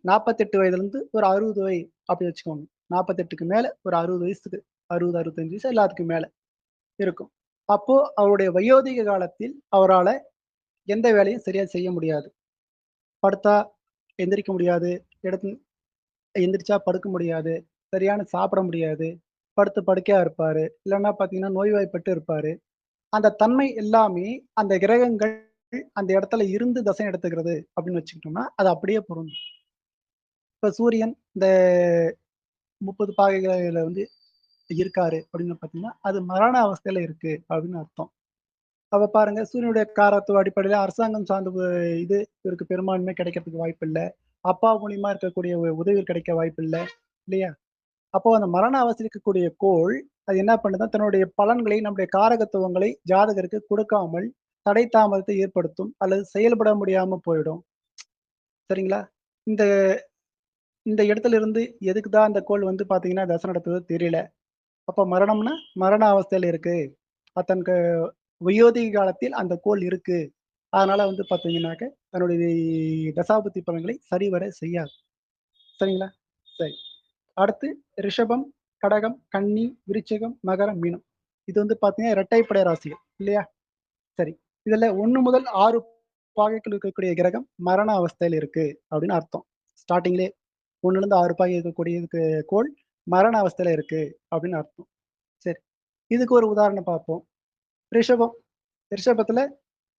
48 வயதிலிருந்து ஒரு 60 அப்படி வச்சுக்கோங்க. 48க்கு மேல ஒரு 60 வயசுக்கு 60, 65 வயசு எல்லாத்துக்கும் மேல இருக்கும். அப்போ அவருடைய வயோதிக காலத்தில் அவரால எந்த வேலையும் சரியா செய்ய முடியாது. படுத்தா எந்திரிக்க முடியாது. எடுத் எந்திரிச்சா படுக்க முடியாது. சரியான சாப்பிட முடியாது. படுத்த படுக்கையா இருப்பாரு. இல்லன்னா பார்த்தீங்கன்னா, நோய்வாய்ப்பட்டு இருப்பாரு. அந்த தன்மை எல்லாமே அந்த கிரகங்கள் அந்த இடத்துல இருந்து தசை எடுத்துக்கிறது அப்படின்னு வச்சுக்கிட்டோம்னா, அது அப்படியே பொருந்தும். இப்ப சூரியன் இந்த 30 பாகைகள்ல வந்து இருக்காரு அப்படின்னு பார்த்தீங்கன்னா, அது மரண அவஸ்தையில இருக்கு அப்படின்னு அர்த்தம். அப்ப பாருங்க சூரியனுடைய காரத்துவ அடிப்படையில அரசாங்கம் சார்ந்த இது இவருக்கு பெரும்பான்மை கிடைக்கிறதுக்கு வாய்ப்பில்ல. அப்பா மூலியமா இருக்கக்கூடிய உதவி கிடைக்க வாய்ப்பில்ல. இல்லையா? அப்போ அந்த மரண அவஸ்தையில் இருக்கக்கூடிய கோள், அது என்ன பண்ணுதுன்னா, தன்னுடைய பலன்களை, நம்முடைய காரகத்துவங்களை ஜாதகருக்கு கொடுக்காமல், தடை தாமதத்தை ஏற்படுத்தும். அல்லது செயல்பட முடியாம போயிடும். சரிங்களா? இந்த இந்த இடத்துல இருந்து எதுக்கு தான் அந்த கோள் வந்து பார்த்தீங்கன்னா, தசை நடத்துதோ தெரியல. அப்ப மரணம்னா, மரண அவஸ்தையில இருக்கு. தனக்கு வயோதிக காலத்தில் அந்த கோள் இருக்கு. அதனால வந்து பார்த்தீங்கன்னாக்க, தன்னுடைய தசாபுத்தி பலன்களை சரிவர செய்யாது. சரிங்களா? சரி. அடுத்து ரிஷபம், கடகம், கன்னி, விருச்சிகம், மகரம், மீனம். இது வந்து பார்த்தீங்கன்னா, இரட்டைப்படை ராசிகள் இல்லையா? சரி. இதுல 1 முதல் 6 பாகைக்குள் இருக்கக்கூடிய கிரகம் மரண அவஸ்தையில இருக்கு அப்படின்னு அர்த்தம். ஸ்டார்ட்டிங்லயே 1லேருந்து 6 பாகை இருக்கக்கூடிய இதுக்கு கோள் மரண அவஸ்தையில இருக்கு அப்படின்னு அர்த்தம். சரி. இதுக்கு ஒரு உதாரணம் பார்ப்போம். ரிஷபம். ரிஷபத்துல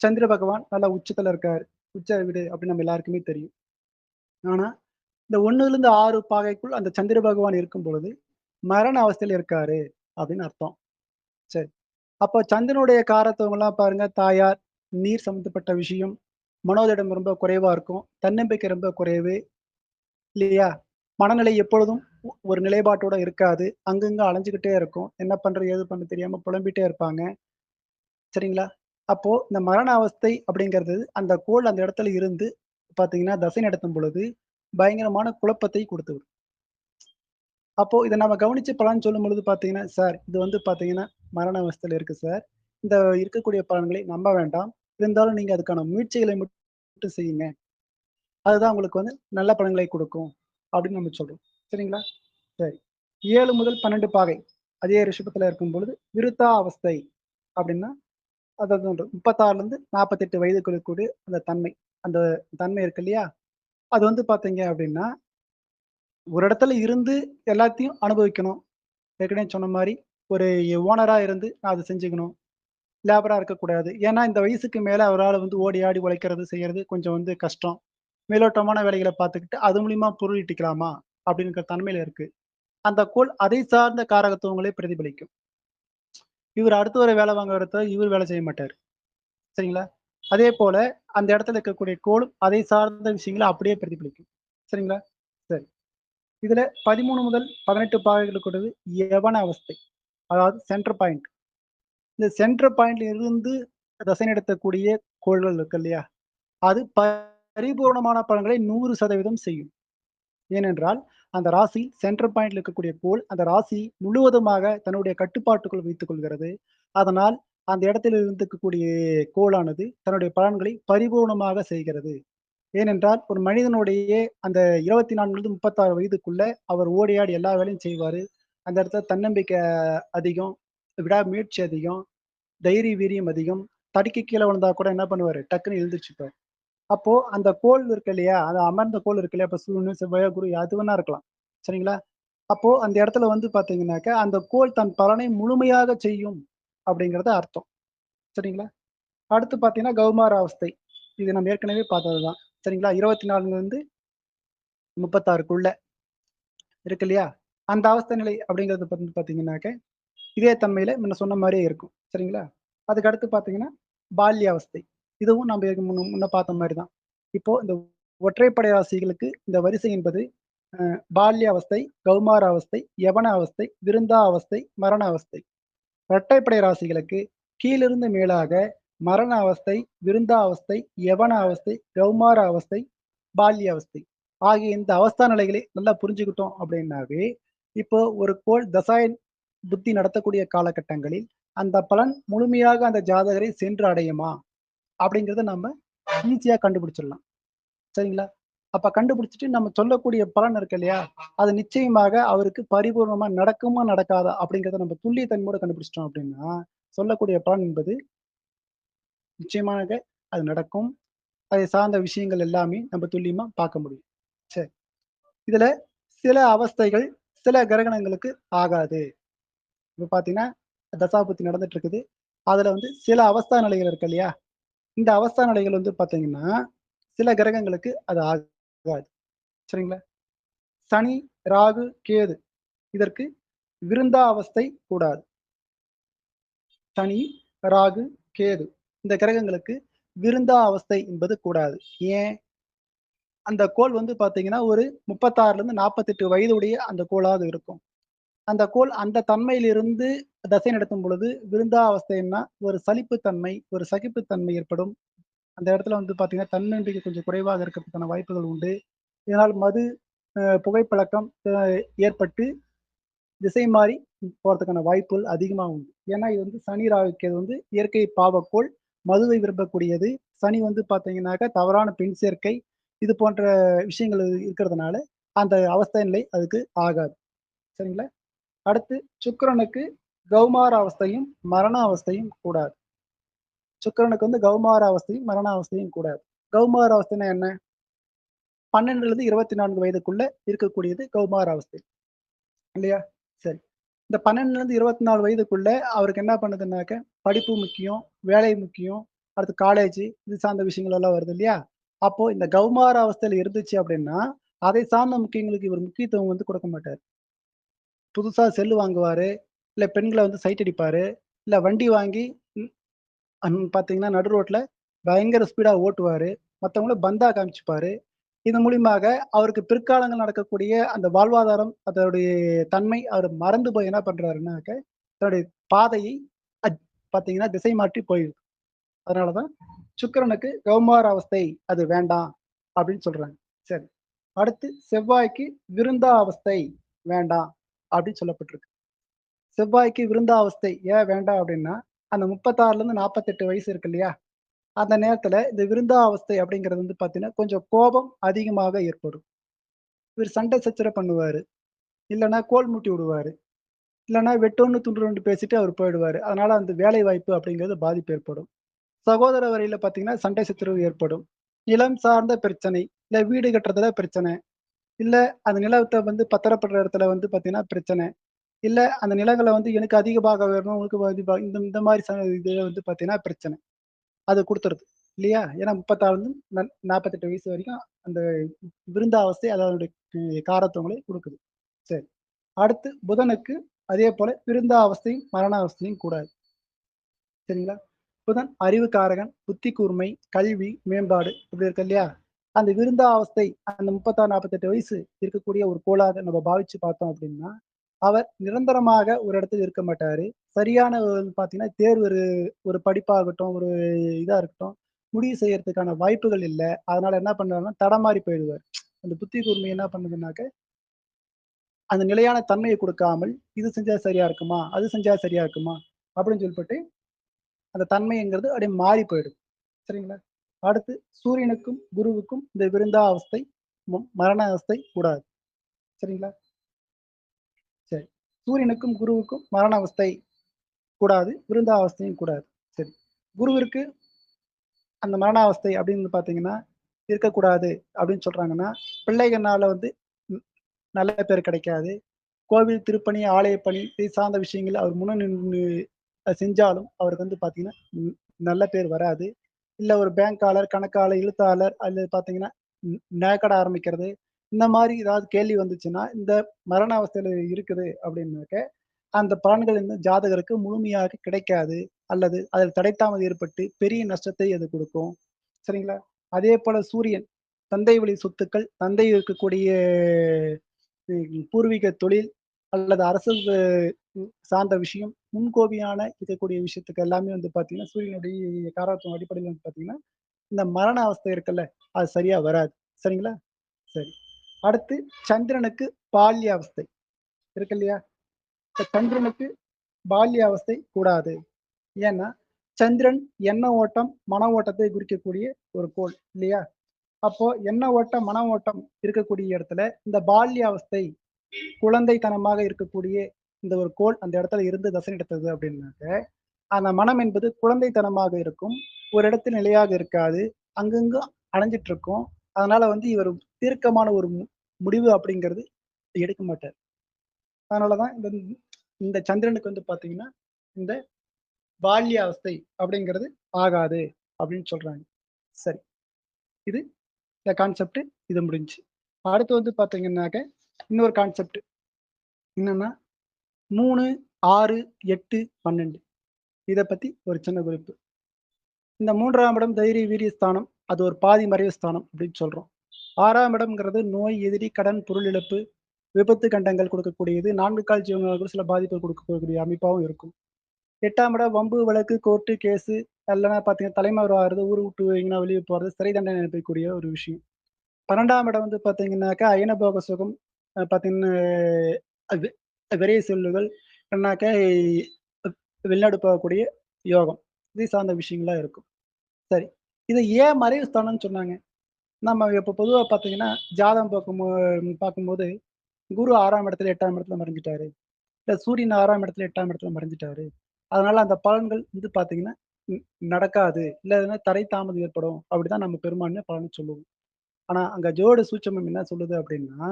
சந்திர பகவான் நல்லா உச்சத்துல இருக்காரு. உச்ச வீடு அப்படின்னு நம்ம எல்லாருக்குமே தெரியும். ஆனா, இந்த 1லிருந்து 6 பாகைக்குள் அந்த சந்திர பகவான் இருக்கும் பொழுது, மரண அவஸ்தையில இருக்காரு அப்படின்னு அர்த்தம். சரி. அப்ப சந்திரனுடைய காரத்துவங்கள்லாம் பாருங்க, தாயார், நீர் சம்மந்தப்பட்ட விஷயம், மனோதிடம் ரொம்ப குறைவா இருக்கும். தன்னம்பிக்கை ரொம்ப குறைவு இல்லையா? மனநிலை எப்பொழுதும் ஒரு நிலைப்பாட்டோட இருக்காது. அங்கங்க அலைஞ்சுகிட்டே இருக்கும். என்ன பண்றது, ஏது பண்ண தெரியாம புலம்பிட்டே இருப்பாங்க. சரிங்களா? அப்போ இந்த மரண அவஸ்தை அப்படிங்கிறது, அந்த கோள் அந்த இடத்துல இருந்து பார்த்தீங்கன்னா, தசை நடத்தும் பொழுது பயங்கரமான குழப்பத்தை கொடுத்துவிடும். அப்போ இத நம்ம கவனிச்சு பலன் சொல்லும்பொழுது பார்த்தீங்கன்னா, "சார் இது வந்து பார்த்தீங்கன்னா, மரண அவஸ்தையில இருக்கு சார். இந்த இருக்கக்கூடிய பலன்களை நம்ப வேண்டாம். இருந்தாலும் நீங்க அதுக்கான முயற்சிகளை மட்டும் செய்யுங்க. அதுதான் உங்களுக்கு வந்து நல்ல பலன்களை குடுக்கும்." அப்படின்னு நம்ம சொல்றோம். சரிங்களா? சரி. 7 முதல் 12 பாகை. அதே ரிஷபத்துல இருக்கும்பொழுது, விருத்தா அவஸ்தை அப்படின்னா, அதாவது 36லருந்து 48 வயதுக்குள்ள இருக்கக்கூடிய அந்த தன்மை. அந்த தன்மை இருக்கு இல்லையா? அது வந்து பார்த்தீங்க அப்படின்னா, ஒரு இடத்துல இருந்து எல்லாத்தையும் அனுபவிக்கணும். ஏற்கனவே சொன்ன மாரி, ஒரு ஓனரா இருந்து நான் அத செஞ்சுக்கணும். லேபரா இருக்கக்கூடாது. ஏன்னா, இந்த வயசுக்கு மேல அவரால வந்து ஓடி ஆடி உழைக்கிறது, செய்யறது கொஞ்சம் வந்து கஷ்டம். மேலோட்டமான வேலைகள பார்த்துக்கிட்டு, அது மூலியமா பொருள் ஈட்டிக்கலாமா? அப்படிங்கிற தன்மையில இருக்கு. அந்த கோள் அதை சார்ந்த காரகத்துவங்களை பிரதிபலிக்கும். இவரு அடுத்தவர வேலை வாங்குற இடத்துல இவரு வேலை செய்ய மாட்டாரு. சரிங்களா? அதேபோல அந்த இடத்துல இருக்கக்கூடிய கோளும் அதை சார்ந்த விஷயங்கள அப்படியே பிரதிபலிக்கும். சரிங்களா? சரி. இதுல 13 முதல் 18 பாகைகளுக்கு கூடது யவன அவஸ்தை. அதாவது சென்டர் பாயிண்ட். இந்த சென்டர் பாயிண்ட்ல இருந்து தசை நடத்தக்கூடிய கோள்கள் இருக்கு இல்லையா? அது பரிபூரணமான பலன்களை 100% செய்யும். ஏனென்றால், அந்த ராசி சென்டர் பாயிண்ட்ல இருக்கக்கூடிய கோள், அந்த ராசி முழுவதுமாக தன்னுடைய கட்டுப்பாட்டுக்குள் வைத்துக் கொள்கிறது. அதனால், அந்த இடத்தில் இருக்கக்கூடிய கோளானது தன்னுடைய பலன்களை பரிபூரணமாக செய்கிறது. ஏனென்றால், ஒரு மனிதனுடைய அந்த 24லிருந்து 36 வயதுக்குள்ள அவர் ஓடி ஆடி எல்லா வேலையும் செய்வாரு. அந்த இடத்துல தன்னம்பிக்கை அதிகம், விடாமுயற்சி அதிகம், தைரிய வீரியம் அதிகம். தடுக்கி கீழ விழுந்தா கூட என்ன பண்ணுவாரு? டக்குன்னு எழுந்திரிச்சுப்பாரு. அப்போ அந்த கோள் இருக்கு இல்லையா? அது அமர்ந்த கோள் இருக்கு இல்லையா? இப்ப சூரியன், செவ்வாய், குரு எது வேணா இருக்கலாம். சரிங்களா? அப்போ அந்த இடத்துல வந்து பார்த்தீங்கன்னாக்க, அந்த கோள் தன் பலனை முழுமையாக செய்யும் அப்படிங்கிறது அர்த்தம். சரிங்களா? அடுத்து பார்த்தீங்கன்னா, கௌமார அவஸ்தை. இது நம்ம ஏற்கனவே பார்த்தது தான். சரிங்களா? 24லிருந்து 36க்குள்ள இருக்கு இல்லையா? அந்த அவஸ்தை நிலை அப்படிங்கிறது வந்து பார்த்தீங்கன்னாக்க, இதே தன்மையில முன்ன சொன்ன மாரியே இருக்கும். சரிங்களா? அதுக்கு அடுத்து பார்த்தீங்கன்னா, பால்ய அவஸ்தை. இதுவும் நம்ம முன்ன பார்த்த மாரி தான். இப்போ இந்த ஒற்றைப்படை ராசிகளுக்கு இந்த வரிசை என்பது பால்ய அவஸ்தை, கௌமார அவஸ்தை, யவன அவஸ்தை, விருந்தா அவஸ்தை, மரண அவஸ்தை. இரட்டைப்படை ராசிகளுக்கு கீழிருந்து மேலாக மரண அவஸ்தை, விருந்தா அவஸ்தை, யவன அவஸ்தை, கௌமார அவஸ்தை, பால்ய அவஸ்தை ஆகிய இந்த அவஸ்தா நிலைகளை நல்லா புரிஞ்சுக்கிட்டோம் அப்படின்னாவே, இப்போ ஒரு கோள் தசாய் புத்தி நடத்தக்கூடிய காலகட்டங்களில், அந்த பலன் முழுமையாக அந்த ஜாதகரை சென்று அடையுமா? அப்படிங்கிறத நம்ம ஈஸியா கண்டுபிடிச்சிடலாம். சரிங்களா? அப்ப கண்டுபிடிச்சுட்டு நம்ம சொல்லக்கூடிய பலன் இருக்கு இல்லையா? அது நிச்சயமாக அவருக்கு பரிபூர்ணமா நடக்குமா? நடக்காதா? அப்படிங்கிறத நம்ம துல்லியத்தன்மையோட கண்டுபிடிச்சிட்டோம் அப்படின்னா, சொல்லக்கூடிய பலன் என்பது நிச்சயமாக அது நடக்கும். அதை சார்ந்த விஷயங்கள் எல்லாமே நம்ம துல்லியமா பார்க்க முடியும். சரி. இதுல சில அவஸ்தைகள், சில கிரகணங்களுக்கு ஆகாது. இப்ப பார்த்தீங்கன்னா, தசாபுத்தி நடந்துட்டு இருக்குது. அதுல வந்து சில அவஸ்தா நிலைகள் இருக்கு இல்லையா? இந்த அவஸ்தா நிலைகள் வந்து பார்த்தீங்கன்னா, சில கிரகங்களுக்கு அது ஆகாது. சரிங்களா? சனி, ராகு, கேது இதற்கு விருந்தா அவஸ்தை கூடாது. சனி, ராகு, கேது இந்த கிரகங்களுக்கு விருந்தா அவஸ்தை என்பது கூடாது. ஏன்? அந்த கோள் வந்து பார்த்தீங்கன்னா, ஒரு 36லிருந்து 48 வயதுடைய அந்த கோளாக இருக்கும். அந்த கோள் அந்த தன்மையிலிருந்து தசை நடத்தும் பொழுது, விருந்தா அவஸ்தைன்னா, ஒரு சலிப்புத்தன்மை, ஒரு சகிப்புத்தன்மை ஏற்படும். அந்த இடத்துல வந்து பார்த்தீங்கன்னா, தன்னம்பிக்கை கொஞ்சம் குறைவாக இருக்கிறதுக்கான வாய்ப்புகள் உண்டு. இதனால் மது, புகைப்பழக்கம் ஏற்பட்டு திசை மாறி போறதுக்கான வாய்ப்புகள் அதிகமா உண்டு. ஏன்னா, இது வந்து சனி, ராகு, கேது வந்து இயற்கை பாவக்கோள். மதுவை விரும்பக்கூடியது. சனி வந்து பார்த்தீங்கன்னாக்கா, தவறான பெண் சேர்க்கை, இது போன்ற விஷயங்கள் இருக்கிறதுனால, அந்த அவஸ்தை நிலை அதுக்கு ஆகாது. சரிங்களா? அடுத்து சுக்கிரனுக்கு கௌமார அவஸ்தையும், மரண அவஸ்தையும் கூடாது. சுக்கிரனுக்கு வந்து கௌமார அவஸ்தையும், மரண அவஸ்தையும் கூடாது. கௌமார அவஸ்தைன்னா என்ன? 12லிருந்து 24 வயதுக்குள்ள இருக்கக்கூடியது கௌமார அவஸ்தை. இல்லையா? சரி. இந்த 12லேருந்து 24 வயதுக்குள்ள அவருக்கு என்ன பண்ணுதுன்னாக்க, படிப்பு முக்கியம், வேலை முக்கியம், அடுத்து காலேஜ் இது சார்ந்த விஷயங்கள் எல்லாம் வருது இல்லையா? அப்போ இந்த கௌமார அவஸ்தையில இருந்துச்சு அப்படின்னா, அதை சார்ந்த முக்கியங்களுக்கு இவர் முக்கியத்துவம் வந்து குடுக்க மாட்டாரு. புதுசா செல்லு வாங்குவாரு, இல்ல பெண்கள வந்து சைட் அடிப்பாரு, இல்ல வண்டி வாங்கி ம் பார்த்தீங்கன்னா, நடு ரோட்ல பயங்கர ஸ்பீடா ஓட்டுவாரு. மத்தவங்கள பந்தா காமிச்சுப்பாரு. இது மூலியமாக அவருக்கு பிற்காலங்கள் நடக்கக்கூடிய அந்த வாழ்வாதாரம், அதோடைய தன்மை அவர் மறந்து போய் என்ன பண்றாருன்னாக்க, தன்னுடைய பாதையை அத் பார்த்தீங்கன்னா, திசை மாற்றி போயிருது. அதனால தான் சுக்கிரனுக்கு கௌமார அவஸ்தை அது வேண்டாம். அப்படின்னு சொல்றாங்க. சரி. அடுத்து செவ்வாய்க்கு விருந்தாவஸ்தை வேண்டாம் அப்படின்னு சொல்லப்பட்டிருக்கு. செவ்வாய்க்கு விருந்தாவஸ்தை ஏன் வேண்டாம் அப்படின்னா, அந்த 36லேருந்து 48 வயசு இருக்கு இல்லையா? அந்த நேரத்துல இந்த விருந்தாவஸ்தை அப்படிங்கிறது வந்து பார்த்தீங்கன்னா, கொஞ்சம் கோபம் அதிகமாக ஏற்படும். இவரு சண்டை சச்சரவு பண்ணுவாரு. இல்லன்னா கோல் மூட்டி விடுவாரு. இல்லன்னா வெட்டொன்னு துண்டுறோன்னு பேசிட்டு அவரு போயிடுவாரு. அதனால அந்த வேலை வாய்ப்பு அப்படிங்கிறது பாதிப்பு ஏற்படும். சகோதர வரையில பார்த்தீங்கன்னா, சண்டை சச்சரவு ஏற்படும். நிலம் சார்ந்த பிரச்சனை, இல்ல வீடு கட்டுறதுல பிரச்சனை, இல்ல அந்த நிலத்த வந்து பத்திரப்படுற இடத்துல வந்து பார்த்தீங்கன்னா பிரச்சனை. இல்ல அந்த நிலங்கள வந்து எனக்கு அதிக பாகம் வேணும், உனக்கு இந்த இந்த மாரி இது வந்து பார்த்தீங்கன்னா பிரச்சனை. அது குடுத்துருது. இல்லையா? ஏன்னா 36 48 வயசு வரைக்கும் அந்த விருந்தாவஸ்தை அதனுடைய காரத்துவங்களை குடுக்குது. சரி. அடுத்து புதனுக்கு அதே போல விருந்தாவஸ்தையும், மரணாவஸ்தையும் கூடாது. சரிங்களா? புதன் அறிவுக்காரகன், புத்தி கூர்மை, கல்வி, மேம்பாடு இப்படி இருக்கு இல்லையா? அந்த விருந்தாவஸ்தை அந்த 36, 48 வயசு இருக்கக்கூடிய ஒரு கோளாக நம்ம பாவிச்சு பார்த்தோம் அப்படின்னா, அவர் நிரந்தரமாக ஒரு இடத்துல இருக்க மாட்டாரு. சரியான பார்த்தீங்கன்னா, தேர்வு ஒரு படிப்பாகட்டும், ஒரு இதா இருக்கட்டும், முடிவு செய்யறதுக்கான வாய்ப்புகள் இல்ல. அதனால என்ன பண்றாருன்னா, தடமாறி போயிடுவார். அந்த புத்தி கூர்மை என்ன பண்ணுதுன்னாக்க, அந்த நிலையான தன்மைய குடுக்காமல், இது செஞ்சா சரியா இருக்குமா? அது செஞ்சா சரியா இருக்குமா? அப்படின்னு சொல்லிட்டு அந்த தன்மைங்கிறது அப்படியே மாறி போயிடுது. சரிங்களா? அடுத்து சூரியனுக்கும், குருவுக்கும் இந்த விருந்தாவஸ்தை, மரண அவஸ்தை கூடாது. சரிங்களா? சரி. சூரியனுக்கும், குருவுக்கும் மரண அவஸ்தை கூடாது. விருந்தாவஸ்தையும் கூடாது. சரி. குருவிற்கு அந்த மரண அவஸ்தை அப்படின்னு பார்த்தீங்கன்னா, இருக்கக்கூடாது அப்படின்னு சொல்றாங்கன்னா, பிள்ளைகள்னால வந்து ம் நல்ல பேர் கிடைக்காது. கோவில், திருப்பணி, ஆலயப்பணி இது சார்ந்த விஷயங்கள் அவர் முன்ன நின்னு செஞ்சாலும் அவருக்கு வந்து பார்த்தீங்கன்னா, நல்ல பேர் வராது. இல்ல ஒரு பேங்க்காளர், கணக்காளர், எழுத்தாளர் அல்லது பார்த்தீங்கன்னா, நகைக்கடை ஆரம்பிக்கிறது. இந்த மாரி ஏதாவது கேள்வி வந்துச்சுன்னா, இந்த மரண அவஸ்தையில இருக்குது அப்படின்னாக்க, அந்த பலன்கள் வந்து ஜாதகருக்கு முழுமையாக கிடைக்காது. அல்லது அதில் தடைத்தாமதம் ஏற்பட்டு பெரிய நஷ்டத்தை அது குடுக்கும். சரிங்களா? அதேபோல சூரியன், தந்தை வழி சொத்துக்கள், தந்தை இருக்கக்கூடிய பூர்வீக தொழில் அல்லது அரசு சார்ந்த விஷயம், முன்கோபியான இருக்கக்கூடிய விஷயத்துக்கு எல்லாமே வந்து பார்த்தீங்கன்னா, சூரியனுடைய காரகத்துவம் அடிப்படையில வந்து பார்த்தீங்கன்னா, இந்த மரண அவஸ்தை இருக்குல்ல, அது சரியா வராது. சரிங்களா? சரி. அடுத்து சந்திரனுக்கு பால்ய அவஸ்தை இருக்கு இல்லையா? இந்த சந்திரனுக்கு பால்ய அவஸ்தை கூடாது. ஏன்னா, சந்திரன் எண்ண ஓட்டம், மன ஓட்டத்தை குறிக்கக்கூடிய ஒரு கோள் இல்லையா? அப்போ எண்ண ஓட்டம், மன ஓட்டம் இருக்கக்கூடிய இடத்துல இந்த பால்ய அவஸ்தை குழந்தைத்தனமாக இருக்கக்கூடிய இந்த ஒரு கோள் அந்த இடத்துல இருந்து தசை எடுத்தது அப்படின்னாக்க, அந்த மனம் என்பது குழந்தைத்தனமாக இருக்கும். ஒரு இடத்தில் நிலையாக இருக்காது. அங்கங்க அலைஞ்சிட்டு இருக்கும். அதனால வந்து இவர் தீர்க்கமான ஒரு முடிவு அப்படிங்கிறது எடுக்க மாட்டார். அதனால தான் இந்த சந்திரனுக்கு வந்து பார்த்தீங்கன்னா, இந்த பால்ய அவஸ்தை அப்படிங்கிறது ஆகாது அப்படின்னு சொல்றாங்க. சரி. இது இந்த கான்செப்ட் இது முடிஞ்சுச்சு. அடுத்து வந்து பார்த்தீங்கன்னாக்க, இன்னொரு கான்செப்ட் என்னன்னா 3, 6, 8, 12 இத பத்தி ஒரு சின்ன குறிப்பு. இந்த 3ஆம் இடம் தைரிய வீரிய ஸ்தானம். அது ஒரு பாதி மறைவு ஸ்தானம் அப்படின்னு சொல்றோம். 6ஆம் இடம்ங்கிறது நோய், எதிரி, கடன், பொருள் இழப்பு, விபத்து கண்டங்கள் கொடுக்கக்கூடியது. 4 கால் ஜீவன்களுக்கு சில பாதிப்பு கொடுக்கக்கூடிய அமைப்பாவும் இருக்கும். 8ஆம் இடம் வம்பு, வழக்கு, கோர்ட்டு, கேஸு இல்லன்னா பார்த்தீங்கன்னா, தலைமறைவு ஆகுறது, ஊர விட்டு எங்கனா வெளிய போறது, சிறை தண்டனை அனுபவிக்கக்கூடிய ஒரு விஷயம். 12ஆம் இடம் வந்து பார்த்தீங்கன்னாக்கா, அயனபோக சுகம் பார்த்தீங்கன்னா, அது விரைய செல்லுதல், இல்லனாக்கா வெளிநாடு போகக்கூடிய யோகம். இது சார்ந்த விஷயங்களா இருக்கும். சரி. இத ஏன் மறைவு ஸ்தானம்னு சொன்னாங்க? நம்ம இப்ப பொதுவா பார்த்தீங்கன்னா, ஜாதகம் பார்க்கும்போது, குரு 6ஆம் இடத்துல, 8ஆம் இடத்துல மறைஞ்சுட்டாரு. இல்ல சூரியன் 6ஆம் இடத்துல, 8ஆம் இடத்துல மறைஞ்சுட்டாரு. அதனால அந்த பலன்கள் வந்து பார்த்தீங்கன்னா, ம் நடக்காது. இல்ல எதுனா தடை தாமதம் ஏற்படும். அப்படிதான் நம்ம பெரும்பான்மையா பலன் சொல்லுவோம். ஆனா, அங்க ஜோதிட சூட்சமம் என்ன சொல்லுது அப்படின்னா,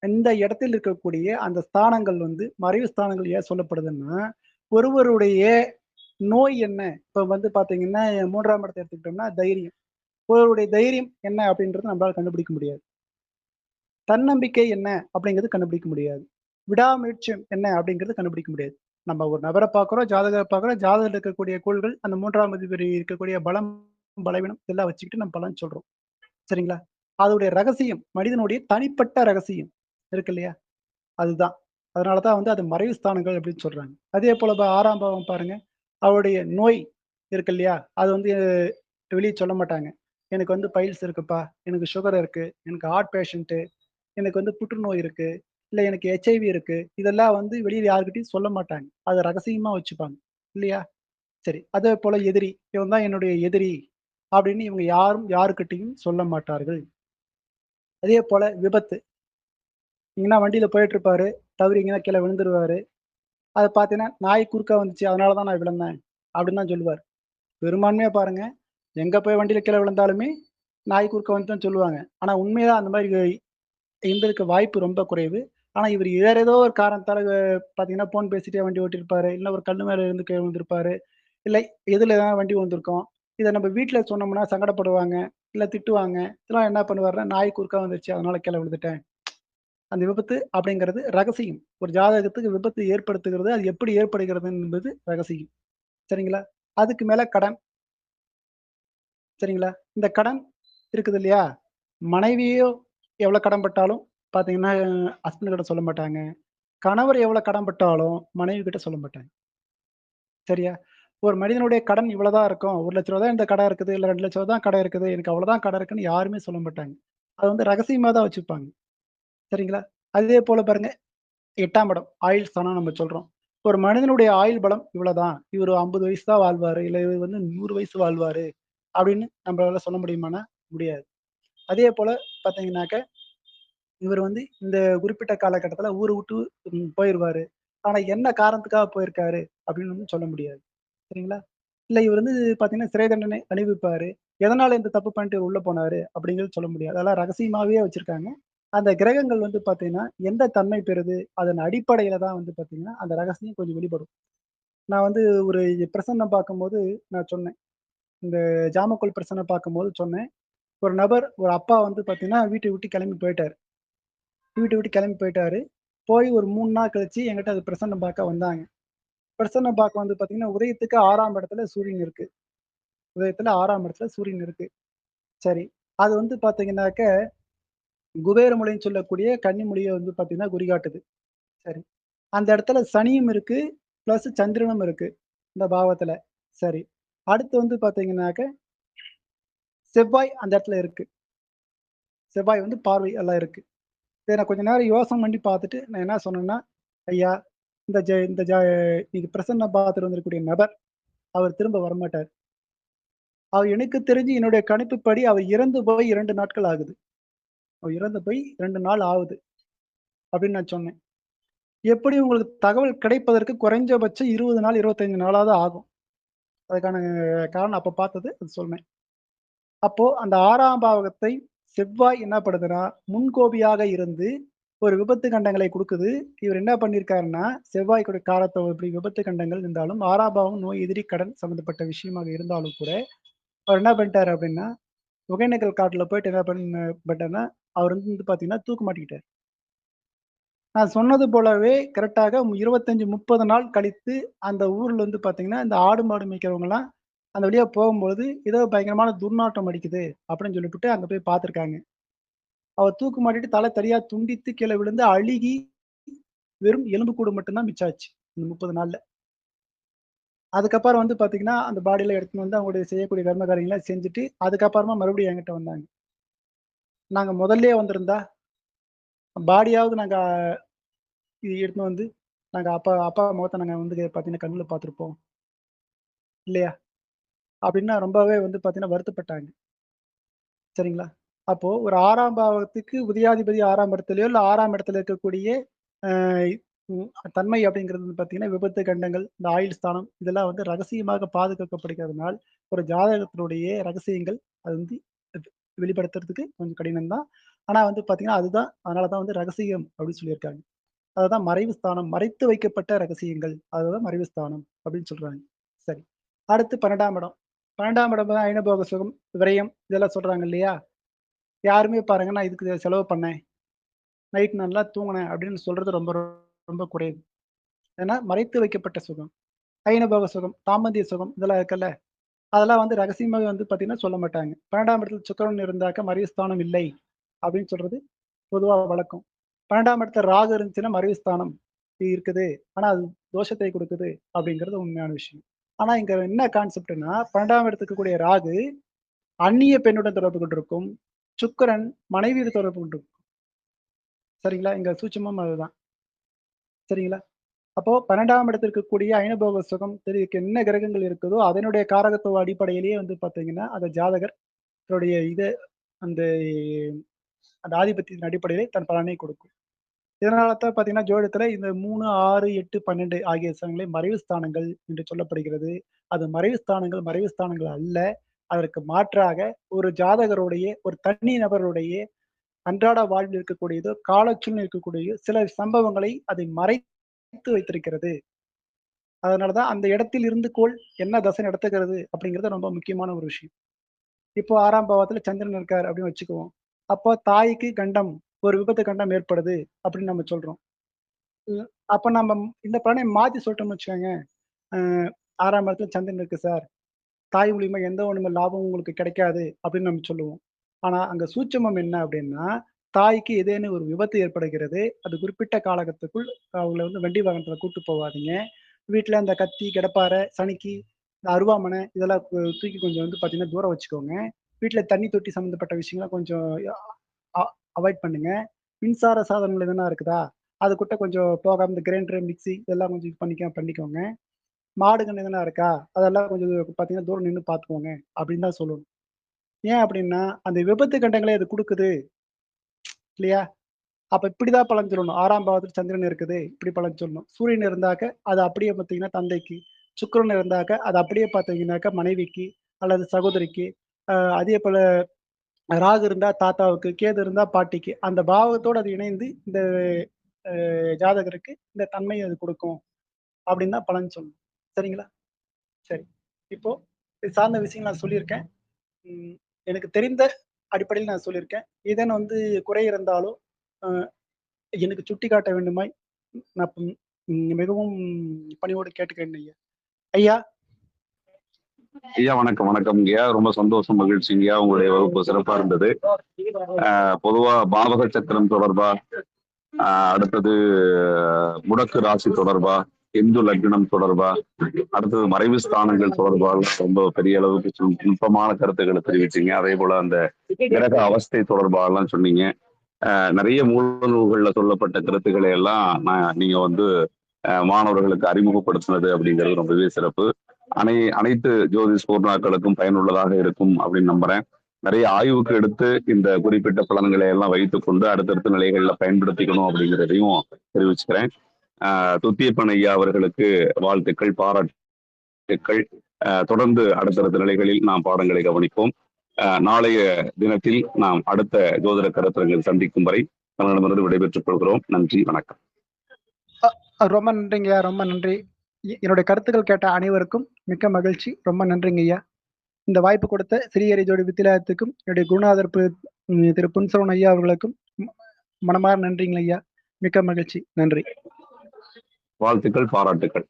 இந்த இடத்தில் இருக்கக்கூடிய அந்த ஸ்தானங்கள் வந்து மறைவு ஸ்தானங்கள் ஏன் சொல்லப்படுதுன்னா, ஒருவருடைய நோய் என்ன? இப்ப வந்து பார்த்தீங்கன்னா, 3ஆம் இடத்த எடுத்துக்கிட்டோம்னா தைரியம். ஒருவருடைய தைரியம் என்ன அப்படின்றத நம்மளால கண்டுபிடிக்க முடியாது. தன்னம்பிக்கை என்ன அப்படிங்கிறது கண்டுபிடிக்க முடியாது. விடாமுயற்சியம் என்ன அப்படிங்கிறது கண்டுபிடிக்க முடியாது. நம்ம ஒரு நபர பார்க்குறோம், ஜாதகர பார்க்குறோம். ஜாதகத்துல இருக்கக்கூடிய கோள்கள் அந்த 3ஆம் அதிபதி இருக்கக்கூடிய பலம், பலவீனம் இதெல்லாம் வச்சுக்கிட்டு நம்ம பலன் சொல்றோம். சரிங்களா? அதோடைய ரகசியம், மனிதனுடைய தனிப்பட்ட ரகசியம் இருக்கு இல்லையா? அதுதான். அதனால தான் வந்து அது மறைவு ஸ்தானங்கள் அப்படின்னு சொல்றாங்க. அதே போல 6ஆம் பாவம் பாருங்க. அவருடைய நோய் இருக்கு இல்லையா? அது வந்து வெளிய சொல்ல மாட்டாங்க. எனக்கு வந்து பைல்ஸ் இருக்குப்பா, எனக்கு சுகர் இருக்கு, எனக்கு ஹார்ட் பேஷண்ட்டு, எனக்கு வந்து புற்றுநோய் இருக்கு, இல்ல எனக்கு HIV இருக்கு. இதெல்லாம் வந்து வெளியில யார்கிட்டயும் சொல்ல மாட்டாங்க. அத ரகசியமா வச்சுப்பாங்க. இல்லையா? சரி. அதே போல எதிரி. இவன் தான் என்னுடைய எதிரி அப்படின்னு இவங்க யாரும் யாருக்கிட்டயும் சொல்ல மாட்டார்கள். அதே போல விபத்து. எங்கனா வண்டியில போயிட்டுருப்பாரு. தவறி எங்கேனா கீழ விழுந்துருவாரு. அத பார்த்தீங்கன்னா, நாய் குறுக்க வந்துச்சு. அதனால தான் நான் விழுந்தேன். அப்படின்னு தான் சொல்லுவாரு. பெரும்பான்மையா பாருங்க, எங்க போய் வண்டியில கீழ விழுந்தாலுமே, நாய் குறுக்க வந்துச்சுன்னு சொல்லுவாங்க. ஆனா உண்மையா அந்த மாரி இருந்திருக்க வாய்ப்பு ரொம்ப குறைவு. ஆனா இவரு வேற ஏதோ ஒரு காரணத்தால பார்த்தீங்கன்னா, ஃபோன் பேசிட்டே வண்டி ஓட்டியிருப்பாரு. இல்ல ஒரு கல்லு மேல இருந்து கீழ விழுந்திருப்பாரு. இல்லை எதிர்ல எதனா வண்டி வந்திருக்கும். இத நம்ம வீட்ல சொன்னோம்னா சங்கடப்படுவாங்க. இல்ல திட்டுவாங்க. இதெல்லாம் என்ன பண்ணுவாருன்னா, நாய் குறுக்க வந்துருச்சு. அதனால கீழ விழுந்துட்டேன். அந்த விபத்து அப்படிங்கிறது ரகசியம். ஒரு ஜாதகத்துக்கு விபத்து ஏற்படுத்துகிறது, அது எப்படி ஏற்படுகிறது என்பது ரகசியம். சரிங்களா? அதுக்கு மேல கடன். சரிங்களா? இந்த கடன் இருக்குது இல்லையா? மனைவியோ எவ்வளோ கடன் பட்டாலும் பார்த்தீங்கன்னா, ஹஸ்பண்ட் கிட்ட சொல்ல மாட்டாங்க. கணவர் எவ்வளோ கடன் பட்டாலும் மனைவி கிட்ட சொல்ல மாட்டாங்க. சரியா? ஒரு மனிதனுடைய கடன் இவ்வளோ தான் இருக்கும். ரூ. 1,00,000 தான் இந்த கடன் இருக்குது. இல்ல ரூ. 2,00,000 தான் கடன் இருக்குது. எனக்கு அவ்வளோதான் கடன் இருக்குன்னு யாருமே சொல்ல மாட்டாங்க. அது வந்து ரகசியமா தான் வச்சுப்பாங்க. சரிங்களா? அதே போல பாருங்க 8ஆம் இடம் ஆயுள் ஸ்தானம் நம்ம சொல்றோம். ஒரு மனிதனுடைய ஆயுள் பலம் இவ்வளோதான். இவரு 50 வயசு தான் வாழ்வாரு. இல்ல இவரு வந்து 100 வயசு வாழ்வாரு. அப்படின்னு நம்மளால சொல்ல முடியுமான்னா, முடியாது. அதே போல பார்த்தீங்கன்னாக்க, இவரு வந்து இந்த குறிப்பிட்ட காலகட்டத்தில ஊர விட்டு போயிருவாரு. ஆனா என்ன காரணத்துக்காக போயிருக்காரு அப்படின்னு வந்து சொல்ல முடியாது. சரிங்களா? இல்ல இவரு வந்து பார்த்தீங்கன்னா, சிறை தண்டனை அனுபவிப்பாரு. எதனால இந்த தப்பு பண்ணிட்டு உள்ள போனாரு அப்படிங்கிறது சொல்ல முடியாது. அதெல்லாம் ரகசியமாவே வச்சிருக்காங்க. அந்த கிரகங்கள் வந்து பார்த்தீங்கன்னா, எந்த தன்மை பெறுது, அதன் அடிப்படையில தான் வந்து பார்த்தீங்கன்னா, அந்த ரகசியம் கொஞ்சம் வெளிப்படும். நான் வந்து ஒரு பிரசன்னம் பார்க்கும்போது நான் சொன்னேன். இந்த ஜாமக்கோல் பிரசன்னம் பார்க்கும்போது சொன்னேன். ஒரு நபர், ஒரு அப்பா வந்து பார்த்தீங்கன்னா, வீட்ட விட்டு கிளம்பி போயிட்டாரு. வீட்ட விட்டு கிளம்பி போயிட்டாரு. போய் ஒரு 3 நாள் கழிச்சு என்கிட்ட அது பிரசன்னம் பார்க்க வந்தாங்க. பிரசன்னம் பார்க்க வந்து பார்த்தீங்கன்னா, உதயத்துக்கு 6ஆம் இடத்துல சூரியன் இருக்கு. உதயத்துல 6ஆம் இடத்துல சூரியன் இருக்கு. சரி. அது வந்து பார்த்தீங்கன்னாக்க, குபேரமலைன்னு சொல்லக்கூடிய கன்னிமொழிய வந்து பார்த்தீங்கன்னா, குறிகாட்டுது. சரி. அந்த இடத்துல சனியும் இருக்கு, பிளஸ் சந்திரனும் இருக்கு. இந்த பாவத்துல. சரி. அடுத்து வந்து பார்த்தீங்கன்னாக்க, செவ்வாய் அந்த இடத்துல இருக்கு. செவ்வாய் வந்து பார்வை எல்லாம் இருக்கு. இத நான் கொஞ்ச நேரம் யோசனை பண்ணி பார்த்துட்டு, நான் என்ன சொன்னேன்னா, "ஐயா, இந்த நீங்க பிரசன்னம் பார்த்துட்டு வந்திருக்கக்கூடிய நபர், அவர் திரும்ப வரமாட்டாரு. அவர் எனக்கு தெரிஞ்சு என்னுடைய கணிப்புப்படி அவர் இறந்து போய் 2 நாட்கள் ஆகுது. அவர் இறந்து போய் 2 நாள் ஆகுது." அப்படின்னு நான் சொன்னேன். எப்படி உங்களுக்கு தகவல் கிடைப்பதற்கு குறைஞ்சபட்சம் 20 நாள், 25 நாளாவது ஆகும். அதுக்கான காரணம் அப்ப பார்த்தது, அது சொன்னேன். அப்போ அந்த 6ஆம் பாவகத்தை செவ்வாய் என்ன பண்ணுதுன்னா, முன்கோபியாக இருந்து ஒரு விபத்து கண்டங்களை குடுக்குது. இவர் என்ன பண்ணியிருக்காருன்னா, செவ்வாய் கூட காரத்த இப்படி விபத்து கண்டங்கள் இருந்தாலும் 6ஆம் பாவம் நோய், எதிரி, கடன் சம்மந்தப்பட்ட விஷயமாக இருந்தாலும் கூட, அவர் என்ன பண்ணிட்டாரு அப்படின்னா, ஒகேனக்கல் காட்டுல போயிட்டு என்ன பண்ணிட்டாருன்னா, அவர் வந்து பார்த்தீங்கன்னா, தூக்கு மாட்டிக்கிட்டாரு. நான் சொன்னது போலவே கரெக்ட்டாக 25, 30 நாள் கழித்து அந்த ஊர்ல வந்து பார்த்தீங்கன்னா, இந்த ஆடு, மாடு மேய்க்கிறவங்கலாம் அந்த வழியா போகும்பொழுது, ஏதோ பயங்கரமான துர்நாற்றம் அடிக்குது அப்படின்னு சொல்லிப்புட்டு அங்க போய் பார்த்துருக்காங்க. அவர் தூக்கு மாட்டிட்டு தலை தனியா துண்டித்து கீழ விழுந்து அழுகி வெறும் எலும்புக்கூடு மட்டும் தான் மிச்சம் ஆச்சு. இந்த 30 நாள்ல. அதுக்கப்புறம் வந்து பார்த்தீங்கன்னா, அந்த பாடிலாம் எடுத்துன்னு வந்து அவங்களுடைய செய்யக்கூடிய கர்ம காரியங்கள செஞ்சுட்டு, அதுக்கப்புறமா மறுபடியும் என்கிட்ட வந்தாங்க. நாங்க முதல்லயே வந்திருந்தா, பாடியாவது நாங்க எடுத்துன்னு வந்து, நாங்க அப்பா அப்பா முகத்த நாங்க வந்து பார்த்தீங்கன்னா, கண்ணுல பார்த்துருப்போம். இல்லையா? அப்டின்னா ரொம்பவே வந்து பார்த்தீங்கன்னா, வருத்தப்பட்டாங்க. சரிங்களா? அப்போ ஒரு 6ஆம் பாவகத்துக்கு உதயாதிபதி 6ஆம் இடத்துலயோ, இல்ல 6ஆம் இடத்துல இருக்கக்கூடிய அ ம் தன்மை அப்படிங்கிறது வந்து பார்த்தீங்கன்னா, விபத்து கண்டங்கள், இந்த ஆயுள் ஸ்தானம் இதெல்லாம் வந்து ரகசியமாக பாதுகாக்கப்படுகிறதுனால், ஒரு ஜாதகத்தினுடைய ரகசியங்கள் அது வந்து வெ வெளிப்படுத்துறதுக்கு கொஞ்சம் கடினம் தான். ஆனா வந்து பார்த்தீங்கன்னா, அதுதான் அதனால தான் வந்து ரகசியம் அப்படின்னு சொல்லியிருக்காங்க. அததான் மறைவு ஸ்தானம், மறைத்து வைக்கப்பட்ட ரகசியங்கள். அதுதான் மறைவு ஸ்தானம் அப்படின்னு சொல்றாங்க. சரி. அடுத்து 12ஆம் இடம். 12ஆம் இடம் தான் அயனபோக சுகம், விரயம் இதெல்லாம் சொல்றாங்க இல்லையா? யாருமே பாருங்க நான் இதுக்கு செலவு பண்ணேன். நைட் நல்லா தூங்குனேன் அப்படின்னு சொல்றது ரொம்ப ரொம்ப குறைவு. ஏன்னா மறைத்து வைக்கப்பட்ட சுகம். அயனபோக சுகம், தாம்பத்திய சுகம் இதெல்லாம் இருக்குல்ல. அதெல்லாம் வந்து ரகசியமாவே வந்து பார்த்தீங்கன்னா சொல்ல மாட்டாங்க. 12ஆம் இடத்துல சுக்கிரன் இருந்தாக்க மறைவு ஸ்தானம் இல்லை அப்படின்னு சொல்றது பொதுவா வழக்கம். 12ஆம் இடத்துல ராகு இருந்துச்சுன்னா மறைவு ஸ்தானம் இருக்குது. ஆனா அது தோஷத்தை குடுக்குது அப்படிங்கிறது உண்மையான விஷயம். ஆனா இங்க என்ன கான்செப்ட்ன்னா 12ஆம் இடத்துக்கு கூடிய ராகு அந்நிய பெண்ணுடன் தொடர்பு கொண்டிருக்கும். சுக்கிரன் மனைவியோட தொடர்பு கொண்டிருக்கும். சரிங்களா? இங்க சூட்சுமம் அதுதான். சரிங்களா? அப்போ 12ஆம் இடத்திற்கு இருக்கக்கூடிய அயனபோக சுகம் தெரிவிக்க என்ன கிரகங்கள் இருக்குதோ, அதனுடைய காரகத்துவ அடிப்படையிலேயே வந்து பார்த்தீங்கன்னா, அந்த ஜாதகர் தன்னுடைய அந்த அந்த ஆதிபத்தியத்தின் அடிப்படையிலே தன் பலனை கொடுக்கும். இதனால தான் பார்த்தீங்கன்னா, ஜோதிடத்தில இந்த 3, 6, 8, 12 ஆகிய ஸ்தானங்களை மறைவு ஸ்தானங்கள் என்று சொல்லப்படுகிறது. அது மறைவு ஸ்தானங்கள் அல்ல. அதற்கு மாற்றாக ஒரு ஜாதகருடைய, ஒரு தனி நபருடைய அன்றாட வாழ்வில் இருக்கக்கூடியதோ, காலச்சூழ்நிலை இருக்கக்கூடிய சில சம்பவங்களை அதை மறைத்து வைத்திருக்கிறது. அதனால தான் அந்த இடத்தில் இருந்து கோள் என்ன தசை நடத்துகிறது அப்படிங்கிறது ரொம்ப முக்கியமான ஒரு விஷயம். இப்போ 6ஆம் பாவத்தில சந்திரன் இருக்கார் அப்படின்னு வச்சுக்குவோம். அப்போ தாய்க்கு கண்டம், ஒரு விபத்து கண்டம் ஏற்படுது அப்படின்னு நம்ம சொல்றோம். ம். அப்ப நம்ம இந்த பலனை மாத்தி சொல்ட்டோம்னு வச்சுக்கோங்க. அ 6ஆம் இடத்துல சந்திரன் இருக்கு சார். தாய் மூலியமா எந்த ஒண்ணுமே லாபமும் உங்களுக்கு கிடைக்காது அப்படின்னு நம்ம சொல்லுவோம். ஆனா அங்க சூட்சுமம் என்ன அப்படின்னா, தாய்க்கு ஏதேனும் ஒரு விபத்து ஏற்படுகிறது. அது குறிப்பிட்ட காலகட்டத்துக்குள் அவங்கள வந்து வண்டி வாகனத்துல கூட்டு போவாதீங்க. வீட்ல இந்த கத்தி, கடப்பாரை, சணிக்கி, இந்த அருவாமனை இதெல்லாம் தூக்கி கொஞ்சம் வந்து பார்த்தீங்கன்னா, தூரம் வச்சுக்கோங்க. வீட்ல தண்ணி தொட்டி சம்மந்தப்பட்ட விஷயங்கள கொஞ்சம் அ அவாய்ட் பண்ணுங்க. மின்சார சாதனங்கள் எதுனா இருக்குதா? அதுகிட்ட கொஞ்சம் போகாம இந்த கிரைண்டர், மிக்ஸி இதெல்லாம் கொஞ்சம் இது பண்ணிக்கோங்க. மாடுகள் எதுனா இருக்கா? அதெல்லாம் கொஞ்சம் பார்த்தீங்கன்னா, தூரம் நின்னு பார்த்துக்கோங்க அப்படின்னு தான் சொல்லணும். ஏன் அப்படின்னா, அந்த விபத்து கண்டங்களே அது குடுக்குது இல்லையா? அப்ப இப்படிதான் பலன் சொல்லணும். 6ஆம் பாவத்துல சந்திரன் இருக்குது. இப்படி பலன் சொல்லணும். சூரியன் இருந்தாக்க, அது அப்படியே பார்த்தீங்கன்னா தந்தைக்கு. சுக்கிரன் இருந்தாக்க, அது அப்படியே பார்த்தீங்கன்னாக்கா மனைவிக்கு அல்லது சகோதரிக்கு. அதேபோல ராகு இருந்தா தாத்தாவுக்கு, கேது இருந்தா பாட்டிக்கு. அந்த பாவத்தோட அது இணைந்து இந்த ஜாதகருக்கு இந்த தன்மைய அது குடுக்கும். அப்படின்னு தான் பலன் சொல்லணும். சரிங்களா? சரி. இப்போ இது சார்ந்த விஷயம் நான் சொல்லியிருக்கேன். ம். எனக்கு தெரிந்த அடிப்படையில் நான் சொல்லியிருக்கேன். ஏதேனும் வந்து குறை இருந்தாலோ, அ எனக்கு சுட்டிக்காட்ட வேண்டுமாய் நான் மிகவும் பணிவோடு கேட்டுக்கிறேன் ஐயா. ஐயா, ஐயா வணக்கம் வணக்கம்ங்கய்யா. ரொம்ப சந்தோஷம், மகிழ்ச்சிங்கய்யா. உங்களுடைய வகுப்பு சிறப்பா இருந்தது. பொதுவா பாவக சக்கரம் தொடர்பா, அடுத்தது முடக்கு ராசி தொடர்பா, இந்து லக்னம் தொடர்பா, அடுத்தது மறைவு ஸ்தானங்கள் தொடர்பாக ரொம்ப பெரிய அளவுக்கு நுட்பமான கருத்துக்களை தெரிவிச்சீங்க. அதே போல அந்த கிரக அவஸ்தை தொடர்பாக எல்லாம் சொன்னீங்க. நிறைய மூல நூல்கள்ல சொல்லப்பட்ட கருத்துக்களை எல்லாம் நீங்க வந்து மாணவர்களுக்கு அறிமுகப்படுத்தினது அப்படிங்கிறது ரொம்பவே சிறப்பு. அனைத்து ஜோதிஷ் பூர்ணாக்களுக்கும் பயனுள்ளதாக இருக்கும் அப்படின்னு நம்புறேன். நிறைய ஆய்வுக்கு எடுத்து இந்த குறிப்பிட்ட பலன்களை எல்லாம் வைத்துக் கொண்டு அடுத்தடுத்த நிலைகளில் பயன்படுத்திக்கணும் அப்படிங்கிறதையும் தெரிவிச்சுக்கிறேன். துத்தியப்பன் ஐயா அவர்களுக்கு வாழ்த்துக்கள், பாராட்டுக்கள். தொடர்ந்து அடுத்தடுத்த நிலைகளில் நாம் பாடங்களை கவனிப்போம். நாளைய தினத்தில் நாம் அடுத்த ஜோதிட கருத்தரங்கில் சந்திக்கும் வரை தங்களிடமிருந்து விடைபெற்றுக் கொள்கிறோம். நன்றி, வணக்கம். ரொம்ப நன்றிங்கய்யா. ரொம்ப நன்றி. என்னுடைய கருத்துக்கள் கேட்ட அனைவருக்கும் மிக்க மகிழ்ச்சி. ரொம்ப நன்றிங்கய்யா. இந்த வாய்ப்பு கொடுத்த சிறியரை ஜோடி வித்தியாலயத்துக்கும், என்னுடைய குருநாதர் திரு புன்சரவன் ஐயா அவர்களுக்கும் மனமார நன்றிங்க ஐயா. மிக்க மகிழ்ச்சி. நன்றி. வாழ்த்துக்கள், பாராட்டுக்கள்.